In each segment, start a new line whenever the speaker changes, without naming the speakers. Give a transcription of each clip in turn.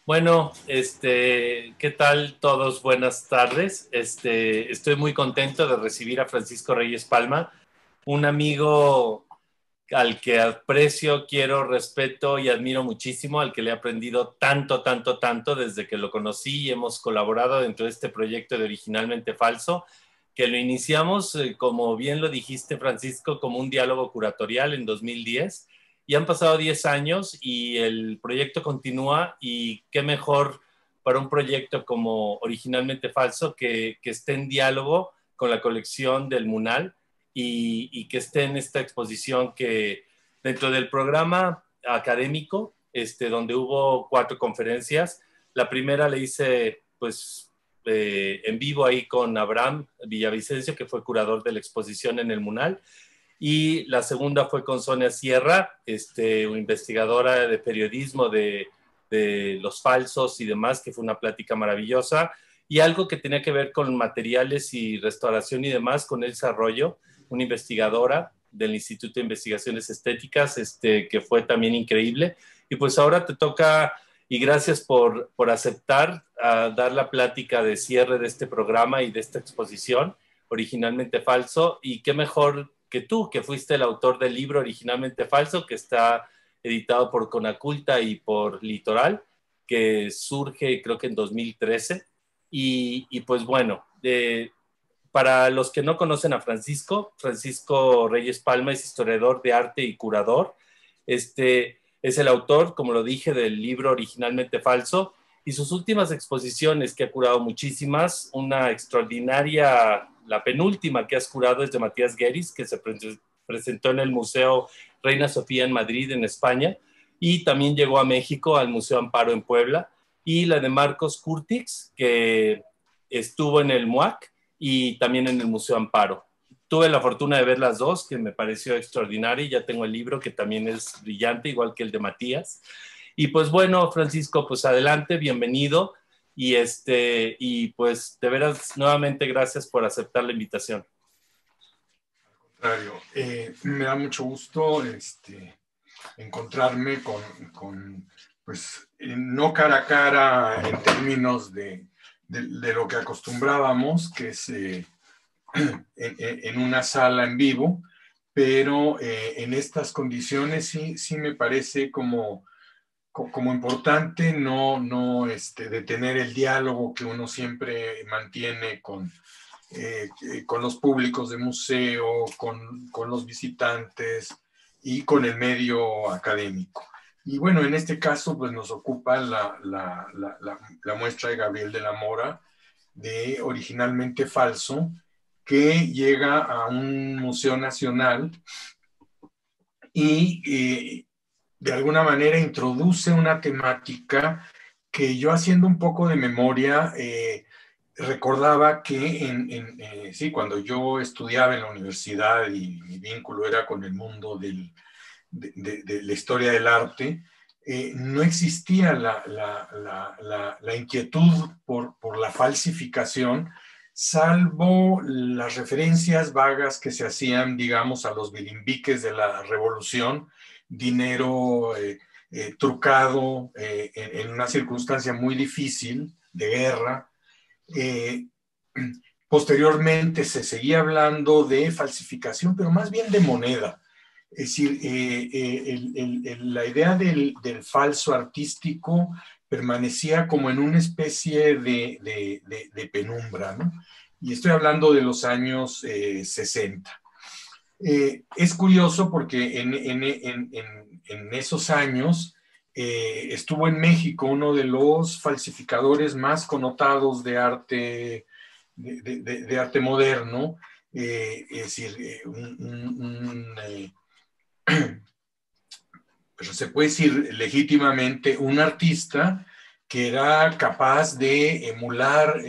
Bueno, ¿qué tal todos? Buenas tardes. Estoy muy contento de recibir a Francisco Reyes Palma, un amigo al que aprecio, quiero, respeto y admiro muchísimo, al que le he aprendido tanto, tanto, tanto desde que lo conocí y hemos colaborado dentro de este proyecto de Originalmente Falso, que lo iniciamos, como bien lo dijiste, Francisco, como un diálogo curatorial en 2010. Y han pasado 10 años y el proyecto continúa y qué mejor para un proyecto como Originalmente Falso que esté en diálogo con la colección del Munal y que esté en esta exposición que dentro del programa académico, donde hubo 4 conferencias, la primera le hice pues en vivo ahí con Abraham Villavicencio, que fue curador de la exposición en el Munal, y la segunda fue con Sonia Sierra, una investigadora de periodismo de los falsos y demás, que fue una plática maravillosa, y algo que tenía que ver con materiales y restauración y demás, con Elsa Arroyo, una investigadora del Instituto de Investigaciones Estéticas, que fue también increíble. Y pues ahora te toca, y gracias por aceptar dar la plática de cierre de este programa y de esta exposición, Originalmente Falso, y qué mejor que tú, que fuiste el autor del libro Originalmente Falso, que está editado por Conaculta y por Litoral, que surge creo que en 2013. Y pues bueno, para los que no conocen a Francisco, Francisco Reyes Palma es historiador de arte y curador. Es el autor, como lo dije, del libro Originalmente Falso, y sus últimas exposiciones, que ha curado muchísimas, una extraordinaria, la penúltima que has curado es de Matías Gueris, que se presentó en el Museo Reina Sofía en Madrid, en España, y también llegó a México, al Museo Amparo en Puebla, y la de Marcos Curtix, que estuvo en el MUAC y también en el Museo Amparo. Tuve la fortuna de ver las dos, que me pareció extraordinaria, y ya tengo el libro que también es brillante, igual que el de Matías. Y pues bueno, Francisco, pues adelante, bienvenido. Y pues de veras, nuevamente gracias por aceptar la invitación.
Contrario, me da mucho gusto encontrarme pues, no cara a cara en términos de lo que acostumbrábamos, que es en una sala en vivo, pero en estas condiciones sí me parece como importante no detener el diálogo que uno siempre mantiene con los públicos de museo, con los visitantes y con el medio académico. Y bueno, en este caso pues nos ocupa la muestra de Gabriel de la Mora, de Originalmente Falso, que llega a un museo nacional y de alguna manera introduce una temática que yo, haciendo un poco de memoria, recordaba que sí, cuando yo estudiaba en la universidad y mi vínculo era con el mundo de la historia del arte, no existía la inquietud por la falsificación, salvo las referencias vagas que se hacían, digamos, a los bilimbiques de la revolución, dinero trucado en una circunstancia muy difícil de guerra. Eh, Posteriormente se seguía hablando de falsificación, pero más bien de moneda. Es decir, la idea del falso artístico permanecía como en una especie de penumbra, ¿no? Y estoy hablando de los años 60. Es curioso porque en esos años estuvo en México uno de los falsificadores más connotados de arte, de arte moderno, es decir, pero se puede decir legítimamente un artista que era capaz de emular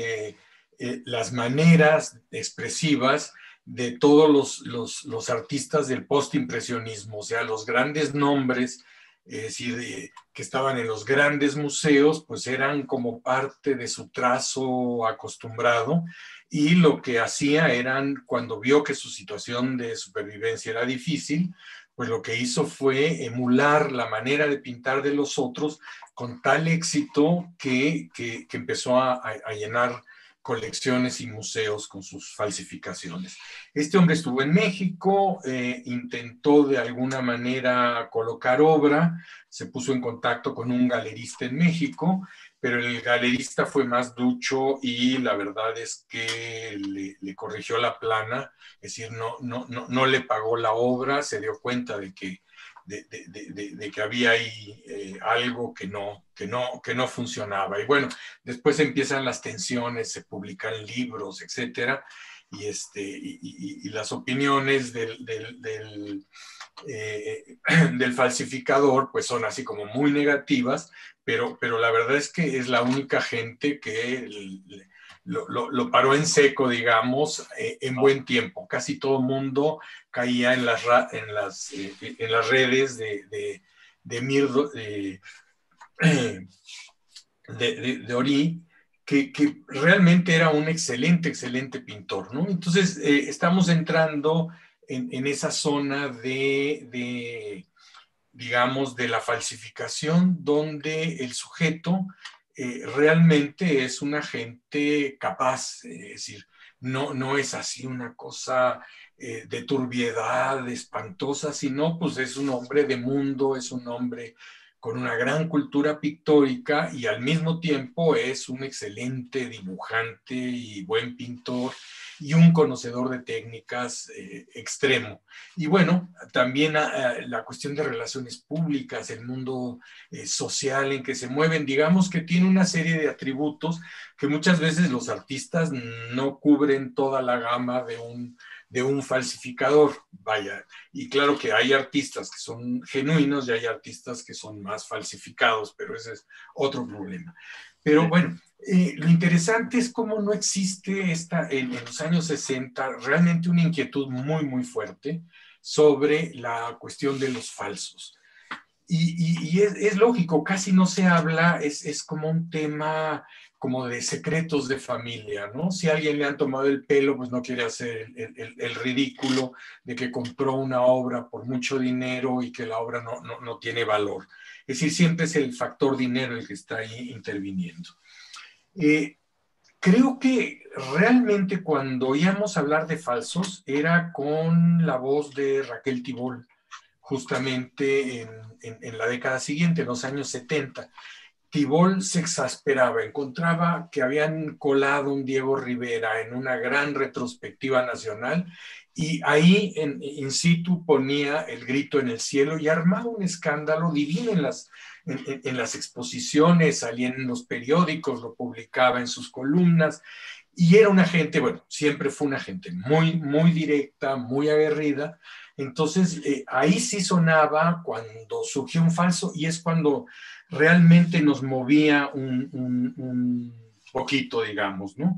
las maneras expresivas de todos los artistas del postimpresionismo, o sea, los grandes nombres, es decir, que estaban en los grandes museos, pues eran como parte de su trazo acostumbrado, y lo que hacía eran, cuando vio que su situación de supervivencia era difícil, pues lo que hizo fue emular la manera de pintar de los otros con tal éxito que empezó a llenar colecciones y museos con sus falsificaciones. Este hombre estuvo en México, intentó de alguna manera colocar obra, se puso en contacto con un galerista en México, pero el galerista fue más ducho y la verdad es que le corrigió la plana, es decir, no le pagó la obra, se dio cuenta de que había ahí algo que no funcionaba. Y bueno, después empiezan las tensiones, se publican libros, etcétera, y las opiniones del falsificador pues son así como muy negativas, pero la verdad es que es la única gente que lo paró en seco, digamos, en buen tiempo. Casi todo el mundo caía en las redes de Mirdo, de Ori, que realmente era un excelente pintor, ¿no? Entonces, estamos entrando en esa zona digamos, de la falsificación, donde el sujeto realmente es un agente capaz, es decir, no es así una cosa de turbiedad espantosa, sino pues es un hombre de mundo, es un hombre con una gran cultura pictórica y al mismo tiempo es un excelente dibujante y buen pintor y un conocedor de técnicas extremo. Y bueno, también la cuestión de relaciones públicas, el mundo social en que se mueven, digamos que tiene una serie de atributos que muchas veces los artistas no cubren toda la gama de un falsificador, vaya, y claro que hay artistas que son genuinos y hay artistas que son más falsificados, pero ese es otro problema. Pero bueno, lo interesante es cómo no existe en los años 60 realmente una inquietud muy fuerte sobre la cuestión de los falsos. Y es lógico, casi no se habla, es como un tema como de secretos de familia, ¿no? Si a alguien le han tomado el pelo, pues no quiere hacer el ridículo de que compró una obra por mucho dinero y que la obra no tiene valor. Es decir, siempre es el factor dinero el que está ahí interviniendo. Creo que realmente cuando oíamos hablar de falsos era con la voz de Raquel Tibol, justamente en la década siguiente, en los años 70. Tibol se exasperaba, encontraba que habían colado un Diego Rivera en una gran retrospectiva nacional y ahí in situ ponía el grito en el cielo y armaba un escándalo divino en las exposiciones, salía en los periódicos, lo publicaba en sus columnas y era una gente, bueno, siempre fue una gente muy directa, muy aguerrida. Entonces, ahí sí sonaba cuando surgió un falso y es cuando realmente nos movía un poquito, digamos, ¿no?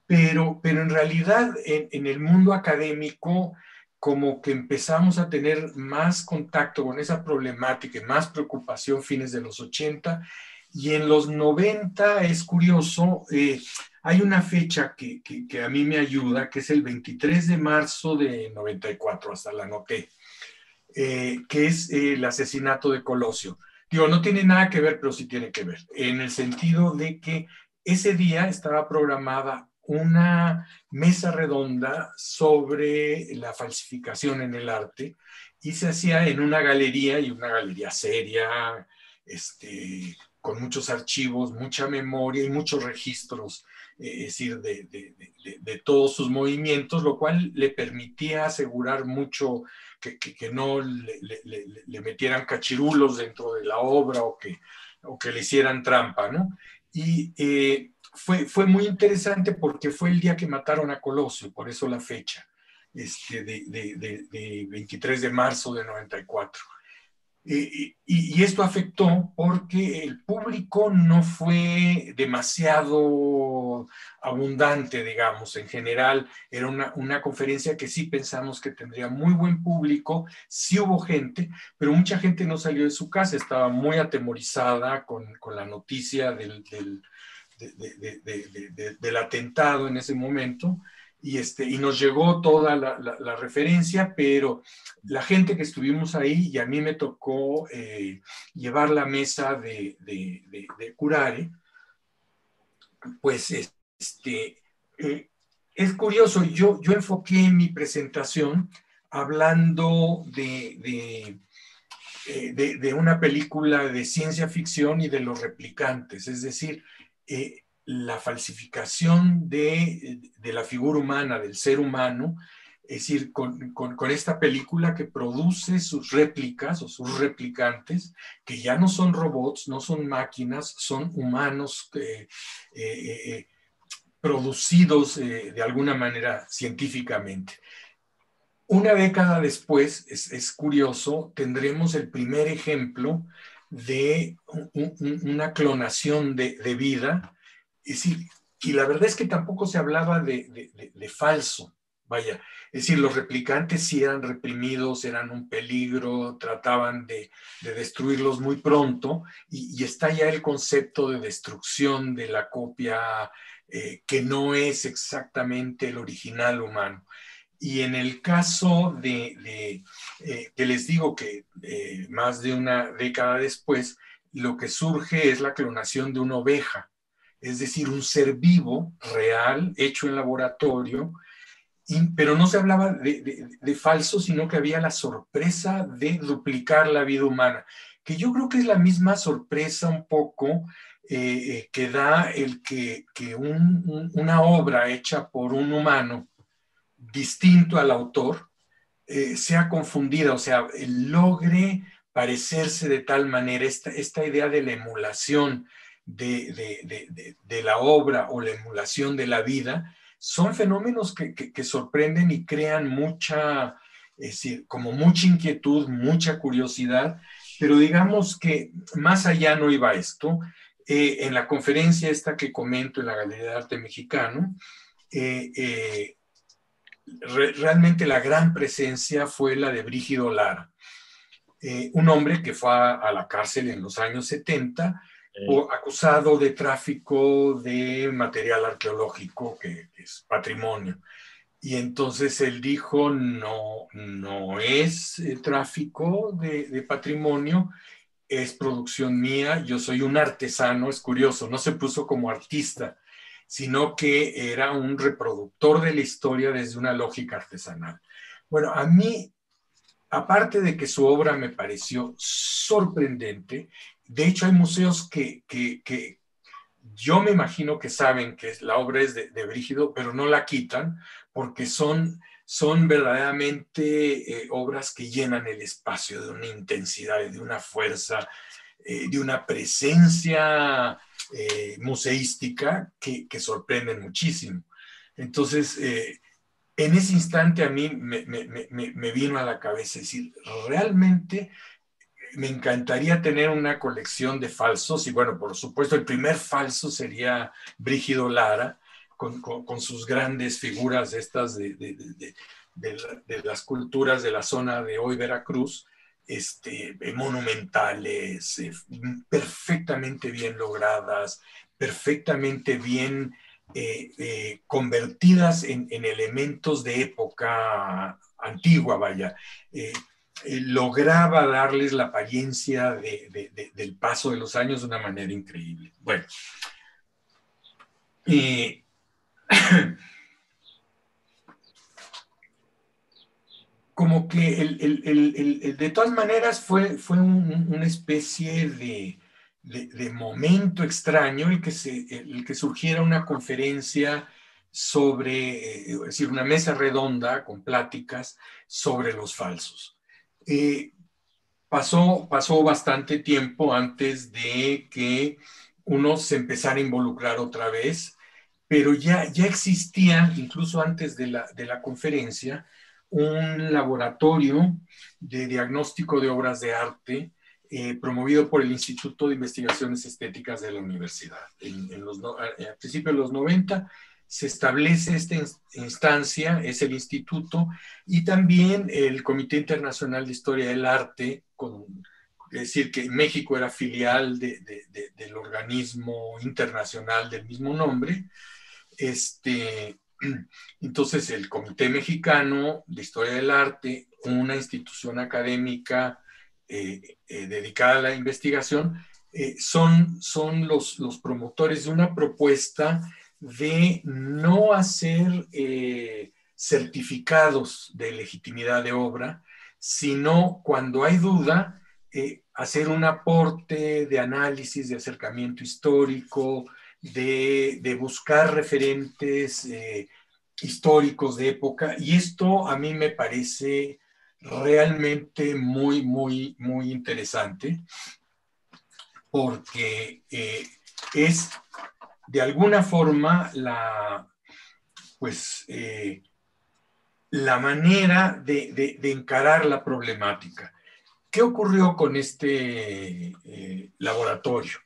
Pero en realidad en el mundo académico como que empezamos a tener más contacto con esa problemática y más preocupación fines de los 80 y en los 90 es curioso, hay una fecha que a mí me ayuda, que es el 23 de marzo de 94, hasta la anoté, que es el asesinato de Colosio. Digo, no tiene nada que ver, pero sí tiene que ver, en el sentido de que ese día estaba programada una mesa redonda sobre la falsificación en el arte y se hacía en una galería y una galería seria, con muchos archivos, mucha memoria y muchos registros, es decir, de todos sus movimientos, lo cual le permitía asegurar mucho que no le metieran cachirulos dentro de la obra o que le hicieran trampa, ¿no? Y fue muy interesante porque fue el día que mataron a Colosio, por eso la fecha, de 23 de marzo de 94. Y esto afectó porque el público no fue demasiado abundante, digamos. En general, era una conferencia que sí pensamos que tendría muy buen público, sí hubo gente, pero mucha gente no salió de su casa, estaba muy atemorizada con la noticia del atentado en ese momento. y nos llegó toda la referencia, pero la gente que estuvimos ahí, y a mí me tocó llevar la mesa de Curare, pues es curioso, yo enfoqué mi presentación hablando de una película de ciencia ficción y de los replicantes, es decir, la falsificación de la figura humana, del ser humano, es decir, con esta película que produce sus réplicas o sus replicantes, que ya no son robots, no son máquinas, son humanos producidos de alguna manera científicamente. Una década después, es curioso, tendremos el primer ejemplo de una clonación de vida. Es decir, y la verdad es que tampoco se hablaba de falso. Vaya, es decir, los replicantes sí eran reprimidos, eran un peligro, trataban de destruirlos muy pronto, y está ya el concepto de destrucción de la copia que no es exactamente el original humano. Y en el caso que les digo que más de una década después, lo que surge es la clonación de una oveja, es decir, un ser vivo, real, hecho en laboratorio, pero no se hablaba de falso, sino que había la sorpresa de duplicar la vida humana, que yo creo que es la misma sorpresa un poco que da el que una obra hecha por un humano distinto al autor sea confundida, o sea, logre parecerse de tal manera, esta idea de la emulación de la obra o la emulación de la vida, son fenómenos que sorprenden y crean mucha, es decir, como mucha inquietud, mucha curiosidad, pero digamos que más allá no iba esto. En la conferencia esta que comento en la Galería de Arte Mexicano, realmente la gran presencia fue la de Brígido Lara, un hombre que fue a la cárcel en los años 70, acusado de tráfico de material arqueológico que es patrimonio. Y entonces él dijo, no es tráfico de patrimonio, es producción mía, yo soy un artesano. Es curioso, no se puso como artista, sino que era un reproductor de la historia desde una lógica artesanal. Bueno, a mí, aparte de que su obra me pareció sorprendente, de hecho hay museos que yo me imagino que saben que la obra es de Brígido, pero no la quitan porque son verdaderamente obras que llenan el espacio de una intensidad, de una fuerza, de una presencia museística que sorprenden muchísimo. Entonces, en ese instante a mí me vino a la cabeza decir, realmente me encantaría tener una colección de falsos, y bueno, por supuesto, el primer falso sería Brígido Lara, con sus grandes figuras estas de las culturas de la zona de hoy Veracruz, monumentales, perfectamente bien logradas, perfectamente bien convertidas en elementos de época antigua, vaya. Lograba darles la apariencia del paso de los años de una manera increíble. Bueno, como que de todas maneras fue una especie de momento extraño el que surgiera una conferencia sobre, es decir, una mesa redonda con pláticas sobre los falsos. Pasó bastante tiempo antes de que uno se empezara a involucrar otra vez, pero ya existía, incluso antes de la conferencia, un laboratorio de diagnóstico de obras de arte promovido por el Instituto de Investigaciones Estéticas de la Universidad. A principios de los 90 se establece esta instancia, es el instituto, y también el Comité Internacional de Historia del Arte, es decir, que México era filial del organismo internacional del mismo nombre, Entonces, el Comité Mexicano de Historia del Arte, una institución académica dedicada a la investigación, son los promotores de una propuesta de no hacer certificados de legitimidad de obra, sino cuando hay duda, hacer un aporte de análisis, de acercamiento histórico, de buscar referentes históricos de época, y esto a mí me parece realmente muy, muy, muy interesante, porque es de alguna forma pues, la manera de encarar la problemática. ¿Qué ocurrió con este laboratorio?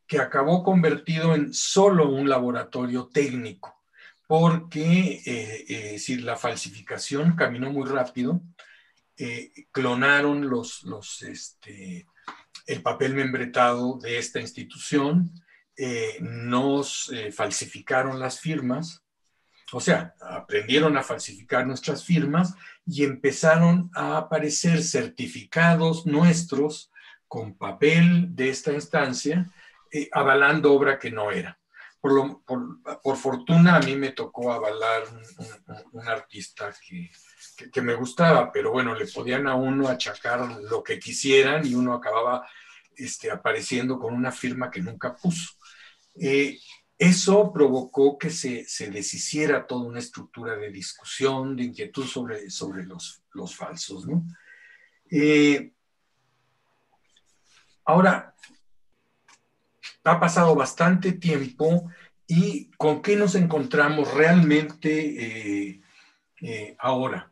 Que acabó convertido en solo un laboratorio técnico, porque decir, la falsificación caminó muy rápido, clonaron el papel membretado de esta institución, nos falsificaron las firmas, o sea, aprendieron a falsificar nuestras firmas y empezaron a aparecer certificados nuestros con papel de esta instancia, avalando obra que no era. Por fortuna a mí me tocó avalar un artista que me gustaba, pero bueno, le podían a uno achacar lo que quisieran y uno acababa apareciendo con una firma que nunca puso. Eso provocó que se deshiciera toda una estructura de discusión, de inquietud sobre los falsos, ¿no? Ahora, ha pasado bastante tiempo y ¿con qué nos encontramos realmente ahora?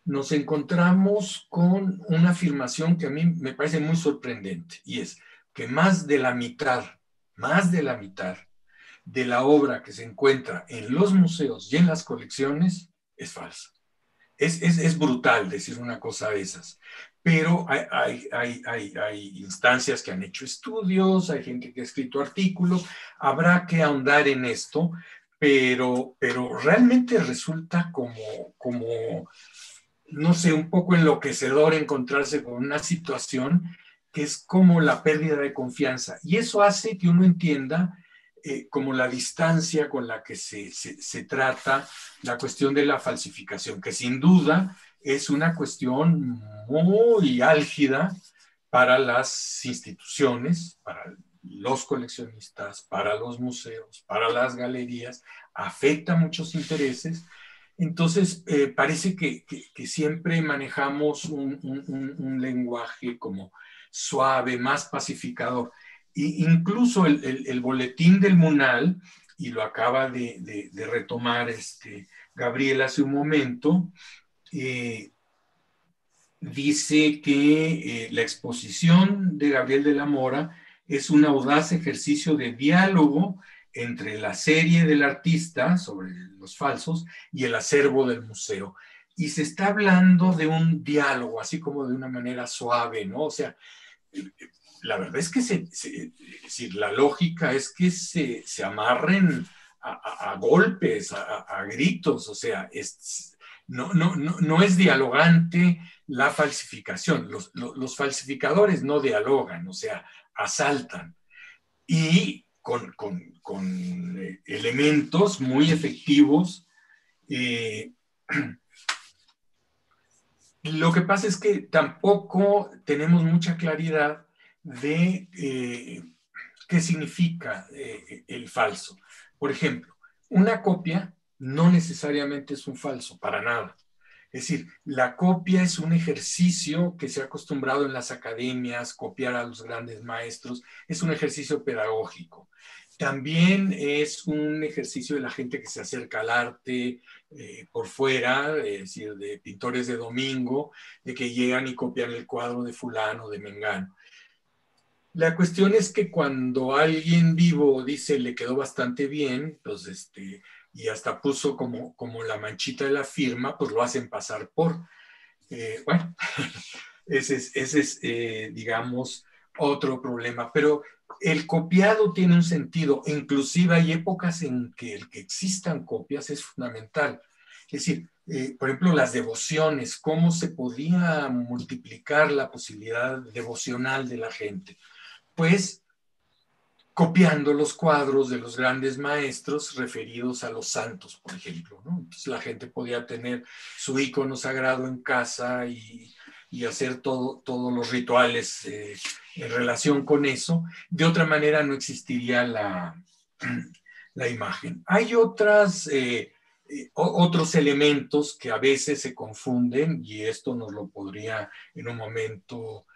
Nos encontramos con una afirmación que a mí me parece muy sorprendente, y es que más de la mitad de la obra que se encuentra en los museos y en las colecciones es falsa. Es brutal decir una cosa de esas, pero hay instancias que han hecho estudios, hay gente que ha escrito artículos, habrá que ahondar en esto, pero realmente resulta como, no sé, un poco enloquecedor encontrarse con una situación que es como la pérdida de confianza, y eso hace que uno entienda como la distancia con la que se trata la cuestión de la falsificación, que sin duda es una cuestión muy álgida para las instituciones, para los coleccionistas, para los museos, para las galerías, afecta muchos intereses. Entonces, parece que siempre manejamos un lenguaje como suave, más pacificador. Incluso el boletín del MUNAL, y lo acaba de retomar Gabriel hace un momento, dice que la exposición de Gabriel de la Mora es un audaz ejercicio de diálogo entre la serie del artista sobre los falsos y el acervo del museo. Y se está hablando de un diálogo, así como de una manera suave, ¿no? O sea, la verdad es que la lógica es que se amarren a golpes, a gritos, o sea, no es dialogante la falsificación. Los falsificadores no dialogan, o sea, asaltan. Y con elementos muy efectivos. Lo que pasa es que tampoco tenemos mucha claridad de qué significa el falso. Por ejemplo, una copia no necesariamente es un falso, para nada. Es decir, la copia es un ejercicio que se ha acostumbrado en las academias, copiar a los grandes maestros, es un ejercicio pedagógico. También es un ejercicio de la gente que se acerca al arte por fuera, es decir, de pintores de domingo, de que llegan y copian el cuadro de fulano, de mengano. La cuestión es que cuando alguien vivo dice le quedó bastante bien, pues y hasta puso como la manchita de la firma, pues lo hacen pasar por. Bueno, ese es digamos, otro problema. Pero el copiado tiene un sentido. Inclusive hay épocas en que el que existan copias es fundamental. Es decir, por ejemplo, las devociones, cómo se podía multiplicar la posibilidad devocional de la gente. Pues copiando los cuadros de los grandes maestros referidos a los santos, por ejemplo, ¿no? Entonces la gente podía tener su ícono sagrado en casa y hacer todos los rituales en relación con eso. De otra manera no existiría la imagen. Hay otros elementos que a veces se confunden, y esto nos lo podría en un momento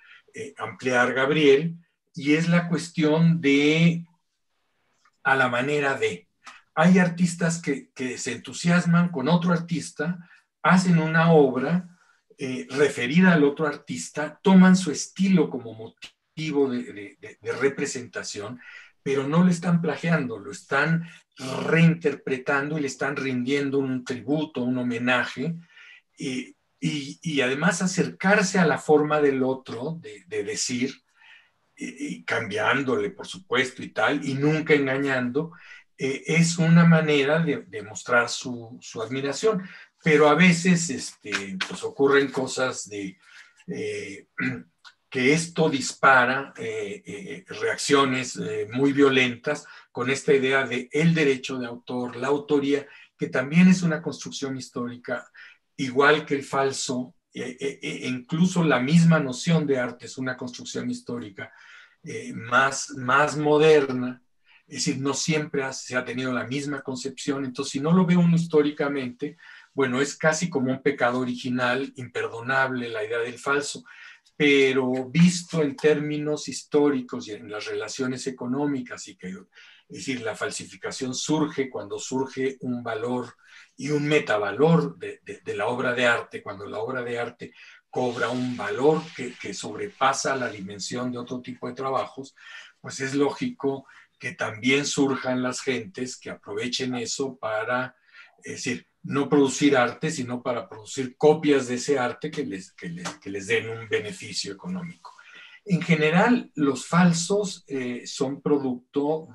ampliar Gabriel, y es la cuestión de a la manera de. Hay artistas que se entusiasman con otro artista, hacen una obra referida al otro artista, toman su estilo como motivo de representación, pero no lo están plagiando, lo están reinterpretando y le están rindiendo un tributo, un homenaje, y además acercarse a la forma del otro de decir, y cambiándole, por supuesto, y tal, y nunca engañando, es una manera de mostrar su admiración. Pero a veces pues ocurren cosas que esto dispara reacciones muy violentas con esta idea de el derecho de autor, la autoría, que también es una construcción histórica, igual que el falso, incluso la misma noción de arte es una construcción histórica más moderna, es decir, no siempre se ha tenido la misma concepción. Entonces si no lo ve uno históricamente, bueno, es casi como un pecado original, imperdonable la idea del falso, pero visto en términos históricos y en las relaciones económicas, es decir, la falsificación surge cuando surge un valor y un metavalor de la obra de arte, cuando la obra de arte cobra un valor que sobrepasa la dimensión de otro tipo de trabajos, pues es lógico que también surjan las gentes que aprovechen eso para, es decir, no producir arte, sino para producir copias de ese arte que les den un beneficio económico. En general, los falsos son producto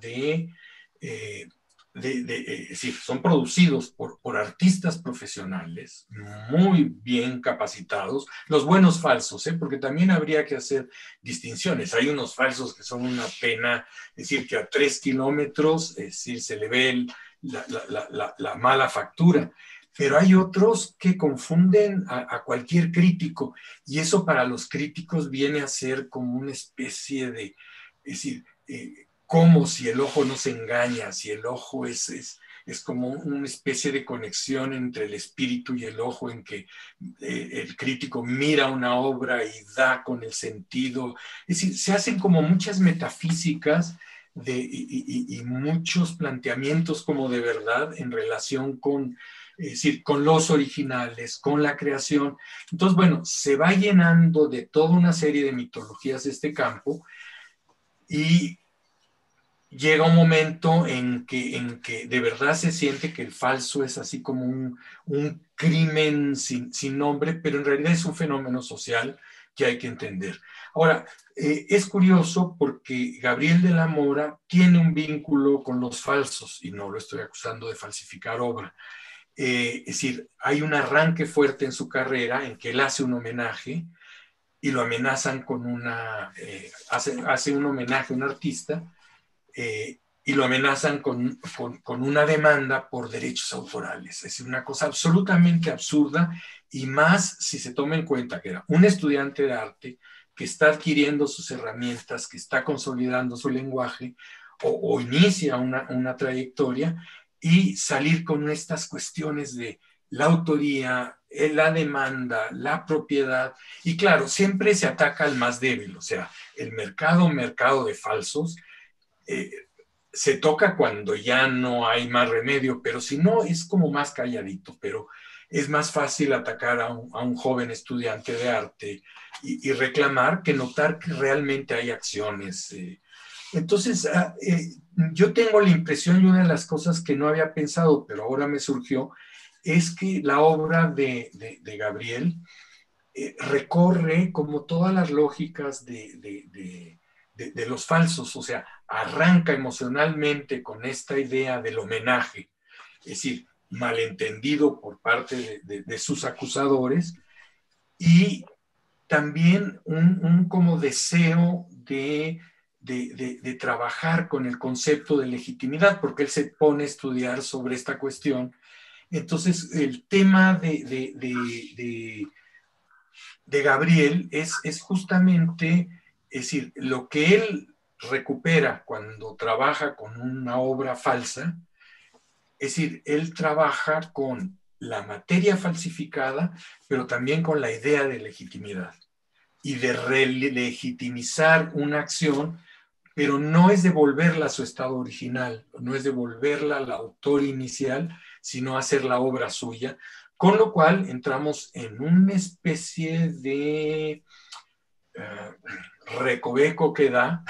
es decir, son producidos por artistas profesionales muy bien capacitados, los buenos falsos, porque también habría que hacer distinciones. Hay unos falsos que son una pena, es decir, que a 3 kilómetros, es decir, se le ve la mala factura, pero hay otros que confunden a cualquier crítico, y eso para los críticos viene a ser como una especie de, es decir, como si el ojo no se engaña, si el ojo es como una especie de conexión entre el espíritu y el ojo, en que el crítico mira una obra y da con el sentido. Es decir, se hacen como muchas metafísicas y muchos planteamientos como de verdad en relación con, es decir, con los originales, con la creación. Entonces, bueno, se va llenando de toda una serie de mitologías de este campo, y llega un momento en que de verdad se siente que el falso es así como un crimen sin nombre, pero en realidad es un fenómeno social que hay que entender. Ahora, es curioso porque Gabriel de la Mora tiene un vínculo con los falsos, y no lo estoy acusando de falsificar obra. Es decir, hay un arranque fuerte en su carrera en que él hace un homenaje y lo amenazan con hace un homenaje a un artista, y lo amenazan con una demanda por derechos autorales. Es una cosa absolutamente absurda, y más si se toma en cuenta que era un estudiante de arte que está adquiriendo sus herramientas, que está consolidando su lenguaje o inicia una trayectoria, y salir con estas cuestiones de la autoría, la demanda, la propiedad. Y claro, siempre se ataca al más débil, o sea, el mercado de falsos, eh, se toca cuando ya no hay más remedio, pero si no, es como más calladito, pero es más fácil atacar a un joven estudiante de arte y reclamar que notar que realmente hay acciones. Entonces, yo tengo la impresión, y una de las cosas que no había pensado, pero ahora me surgió, es que la obra de Gabriel recorre como todas las lógicas de los falsos, o sea, arranca emocionalmente con esta idea del homenaje, es decir, malentendido por parte de sus acusadores, y también un como deseo de trabajar con el concepto de legitimidad, porque él se pone a estudiar sobre esta cuestión. Entonces, el tema de Gabriel es justamente, es decir, lo que él recupera cuando trabaja con una obra falsa, es decir, él trabaja con la materia falsificada, pero también con la idea de legitimidad y de relegitimizar una acción, pero no es devolverla a su estado original, no es devolverla al autor inicial, sino hacer la obra suya, con lo cual entramos en una especie de recoveco que da,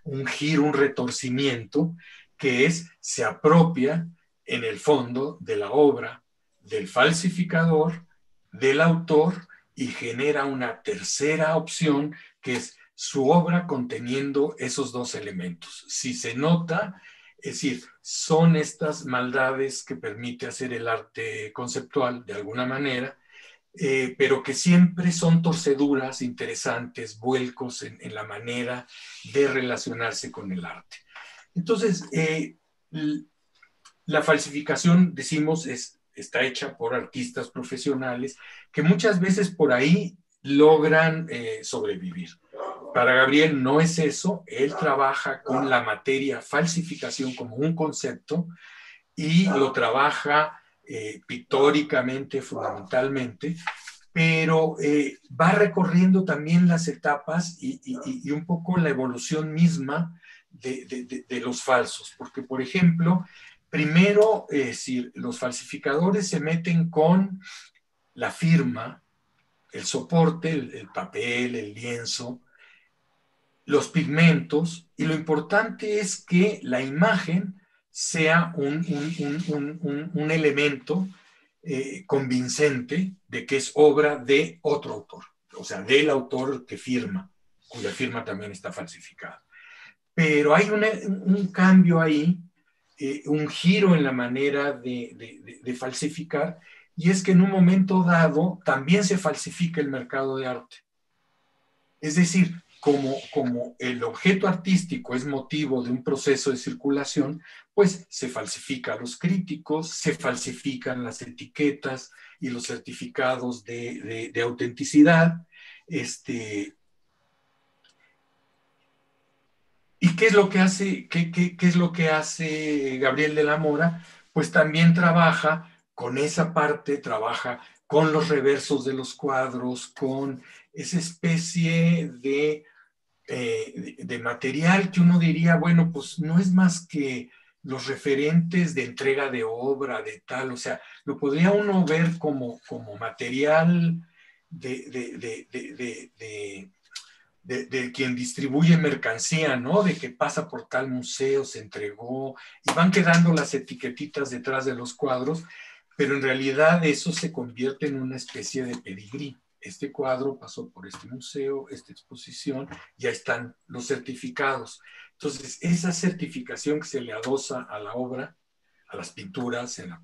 un giro, un retorcimiento, que es, se apropia en el fondo de la obra del falsificador, del autor, y genera una tercera opción, que es su obra conteniendo esos dos elementos. Si se nota, es decir, son estas maldades que permite hacer el arte conceptual de alguna manera, pero que siempre son torceduras interesantes, vuelcos en la manera de relacionarse con el arte. Entonces, la falsificación, decimos, está hecha por artistas profesionales que muchas veces por ahí logran sobrevivir. Para Gabriel no es eso, él trabaja con la materia falsificación como un concepto y lo trabaja pictóricamente, fundamentalmente, pero va recorriendo también las etapas y un poco la evolución misma de los falsos, porque por ejemplo, primero, si los falsificadores se meten con la firma, el soporte, el papel, el lienzo, los pigmentos, y lo importante es que la imagen sea un elemento convincente de que es obra de otro autor, o sea, del autor que firma, cuya firma también está falsificada. Pero hay un cambio ahí, un giro en la manera de falsificar, y es que en un momento dado también se falsifica el mercado de arte. Es decir, como el objeto artístico es motivo de un proceso de circulación, pues se falsifica a los críticos, se falsifican las etiquetas y los certificados de autenticidad. ¿Y qué es lo que hace, qué es lo que hace Gabriel de la Mora? Pues también trabaja con esa parte, trabaja con los reversos de los cuadros, con esa especie de material que uno diría, bueno, pues no es más que los referentes de entrega de obra, de tal, o sea, lo podría uno ver como material de quien distribuye mercancía, ¿no? De que pasa por tal museo, se entregó, y van quedando las etiquetitas detrás de los cuadros, pero en realidad eso se convierte en una especie de pedigrí. Este cuadro pasó por este museo, esta exposición, ya están los certificados. Entonces, esa certificación que se le adosa a la obra, a las pinturas, en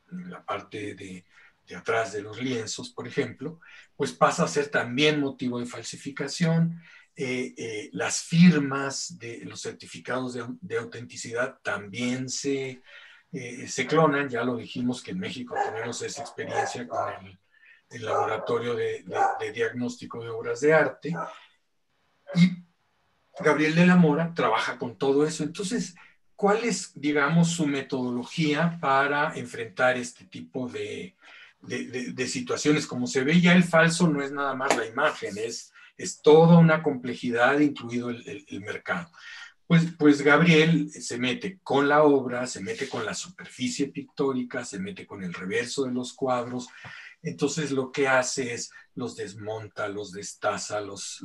la parte de atrás de los lienzos, por ejemplo, pues pasa a ser también motivo de falsificación. Las firmas de los certificados de autenticidad también se clonan. Ya lo dijimos que en México tenemos esa experiencia con el laboratorio de diagnóstico de obras de arte. Y Gabriel de la Mora trabaja con todo eso. Entonces, ¿cuál es, digamos, su metodología para enfrentar este tipo de situaciones? Como se ve ya, el falso no es nada más la imagen, es toda una complejidad, incluido el mercado. Pues Gabriel se mete con la obra, se mete con la superficie pictórica, se mete con el reverso de los cuadros. Entonces lo que hace es los desmonta, los destaza, los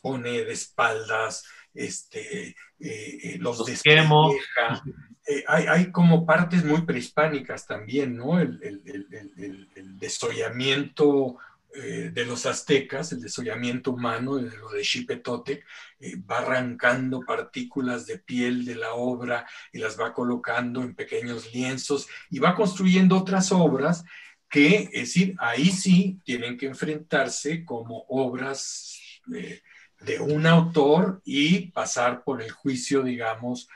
pone de espaldas, los
quemo.
despelleja. Hay como partes muy prehispánicas también, ¿no? El desollamiento de los aztecas, el desollamiento humano, de lo de Xipetotec, va arrancando partículas de piel de la obra y las va colocando en pequeños lienzos y va construyendo otras obras que, es decir, ahí sí tienen que enfrentarse como obras de un autor y pasar por el juicio, digamos,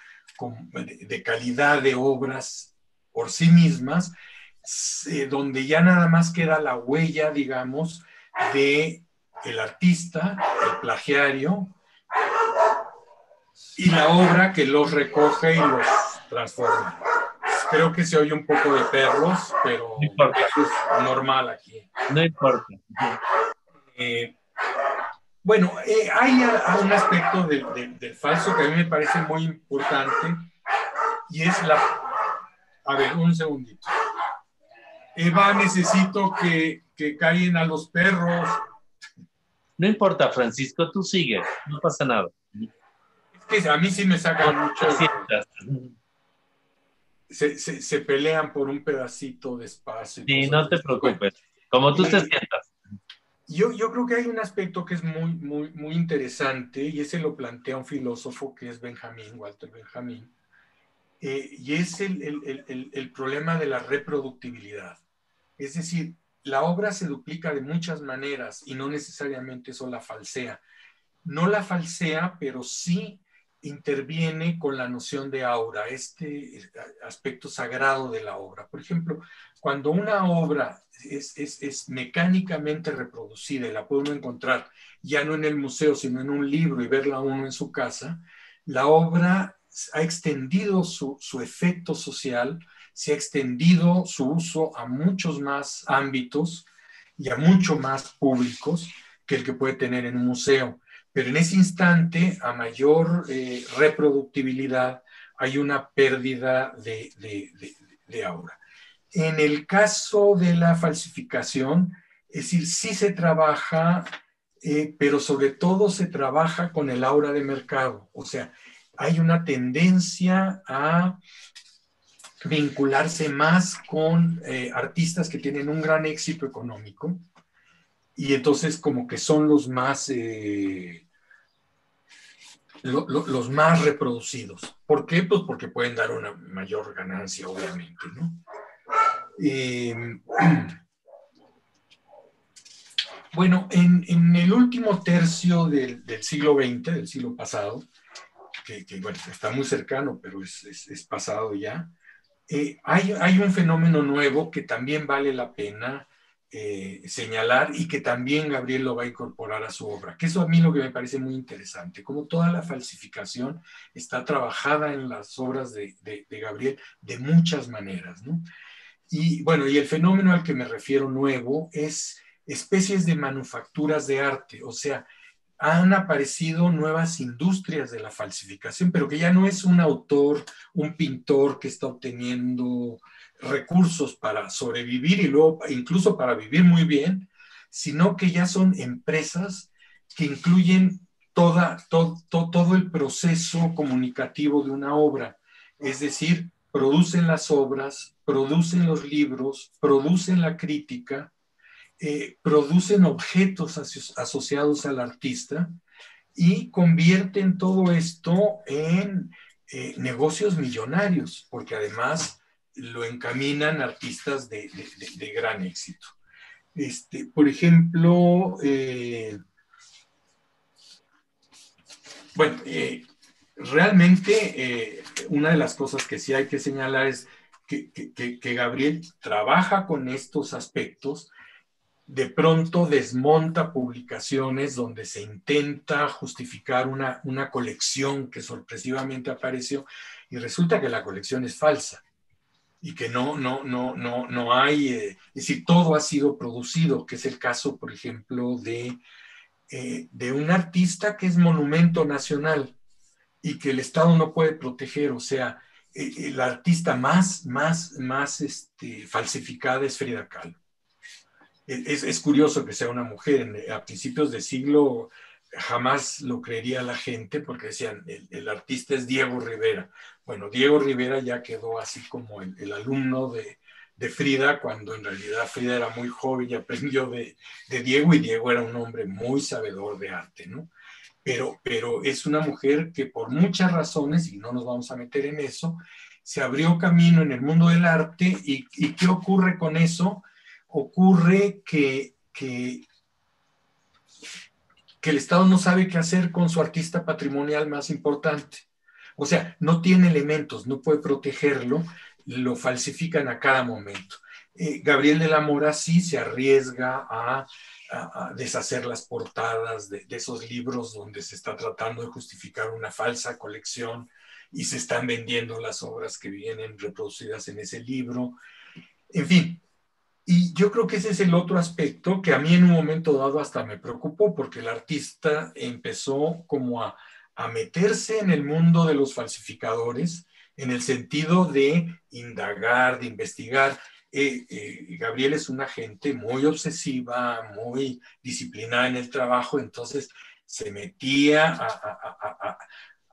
de calidad de obras por sí mismas, donde ya nada más queda la huella, digamos, de el artista, el plagiario y la obra que los recoge y los transforma. Creo que se oye un poco de perros, pero
No importa,
eso es normal aquí.
no importa.
Eh, bueno, hay un aspecto del falso que a mí me parece muy importante y es la... A ver, un segundito. Eva, necesito que callen a los perros.
No importa, Francisco, tú sigue, no pasa nada.
Es que a mí sí me sacan mucho. Se pelean por un pedacito de espacio. Y
Sí,
cosas
no te
así. Bueno,
preocupes. Como tú te sientas.
yo creo que hay un aspecto que es muy interesante y ese lo plantea un filósofo que es Benjamín, Walter Benjamín, y es el problema de la reproductibilidad. Es decir, la obra se duplica de muchas maneras y no necesariamente eso la falsea. No la falsea, pero sí interviene con la noción de aura, este aspecto sagrado de la obra. Por ejemplo, cuando una obra es mecánicamente reproducida y la puede uno encontrar ya no en el museo, sino en un libro y verla uno en su casa, la obra ha extendido su efecto social, se ha extendido su uso a muchos más ámbitos y a mucho más públicos que el que puede tener en un museo. Pero en ese instante, a mayor reproductibilidad, hay una pérdida de aura. En el caso de la falsificación, es decir, sí se trabaja, pero sobre todo se trabaja con el aura de mercado. O sea, hay una tendencia a vincularse más con artistas que tienen un gran éxito económico y entonces como que son los más los más reproducidos. ¿Por qué? Pues porque pueden dar una mayor ganancia, obviamente, ¿no? Bueno, en el último tercio del siglo XX, del siglo pasado, que bueno, está muy cercano, pero es pasado ya, hay un fenómeno nuevo que también vale la pena señalar y que también Gabriel lo va a incorporar a su obra, que eso a mí lo que me parece muy interesante, como toda la falsificación está trabajada en las obras de Gabriel de muchas maneras, ¿no? Y bueno, y el fenómeno al que me refiero nuevo es especies de manufacturas de arte, o sea, han aparecido nuevas industrias de la falsificación, pero que ya no es un autor, un pintor que está obteniendo recursos para sobrevivir y luego incluso para vivir muy bien, sino que ya son empresas que incluyen todo el proceso comunicativo de una obra. Es decir, producen las obras, producen los libros, producen la crítica, producen objetos asociados al artista y convierten todo esto en negocios millonarios, porque además lo encaminan artistas de gran éxito. Por ejemplo, bueno, realmente una de las cosas que sí hay que señalar es que Gabriel trabaja con estos aspectos. De pronto desmonta publicaciones donde se intenta justificar una colección que sorpresivamente apareció y resulta que la colección es falsa y que no hay, es decir, todo ha sido producido, que es el caso, por ejemplo, de un artista que es monumento nacional y que el Estado no puede proteger, o sea, la artista más falsificada es Frida Kahlo. Es curioso que sea una mujer. A principios de siglo jamás lo creería la gente porque decían, el artista es Diego Rivera. Bueno, Diego Rivera ya quedó así como el alumno de Frida, cuando en realidad Frida era muy joven y aprendió de Diego, y Diego era un hombre muy sabedor de arte, ¿no? Pero es una mujer que por muchas razones, y no nos vamos a meter en eso, se abrió camino en el mundo del arte. ¿Y qué ocurre con eso? Ocurre que el Estado no sabe qué hacer con su artista patrimonial más importante. O sea, no tiene elementos, no puede protegerlo, lo falsifican a cada momento. Gabriel de la Mora sí se arriesga a deshacer las portadas de esos libros donde se está tratando de justificar una falsa colección y se están vendiendo las obras que vienen reproducidas en ese libro. En fin, y yo creo que ese es el otro aspecto que a mí en un momento dado hasta me preocupó, porque el artista empezó como a meterse en el mundo de los falsificadores, en el sentido de indagar, de investigar. Gabriel es una gente muy obsesiva, muy disciplinada en el trabajo, entonces se metía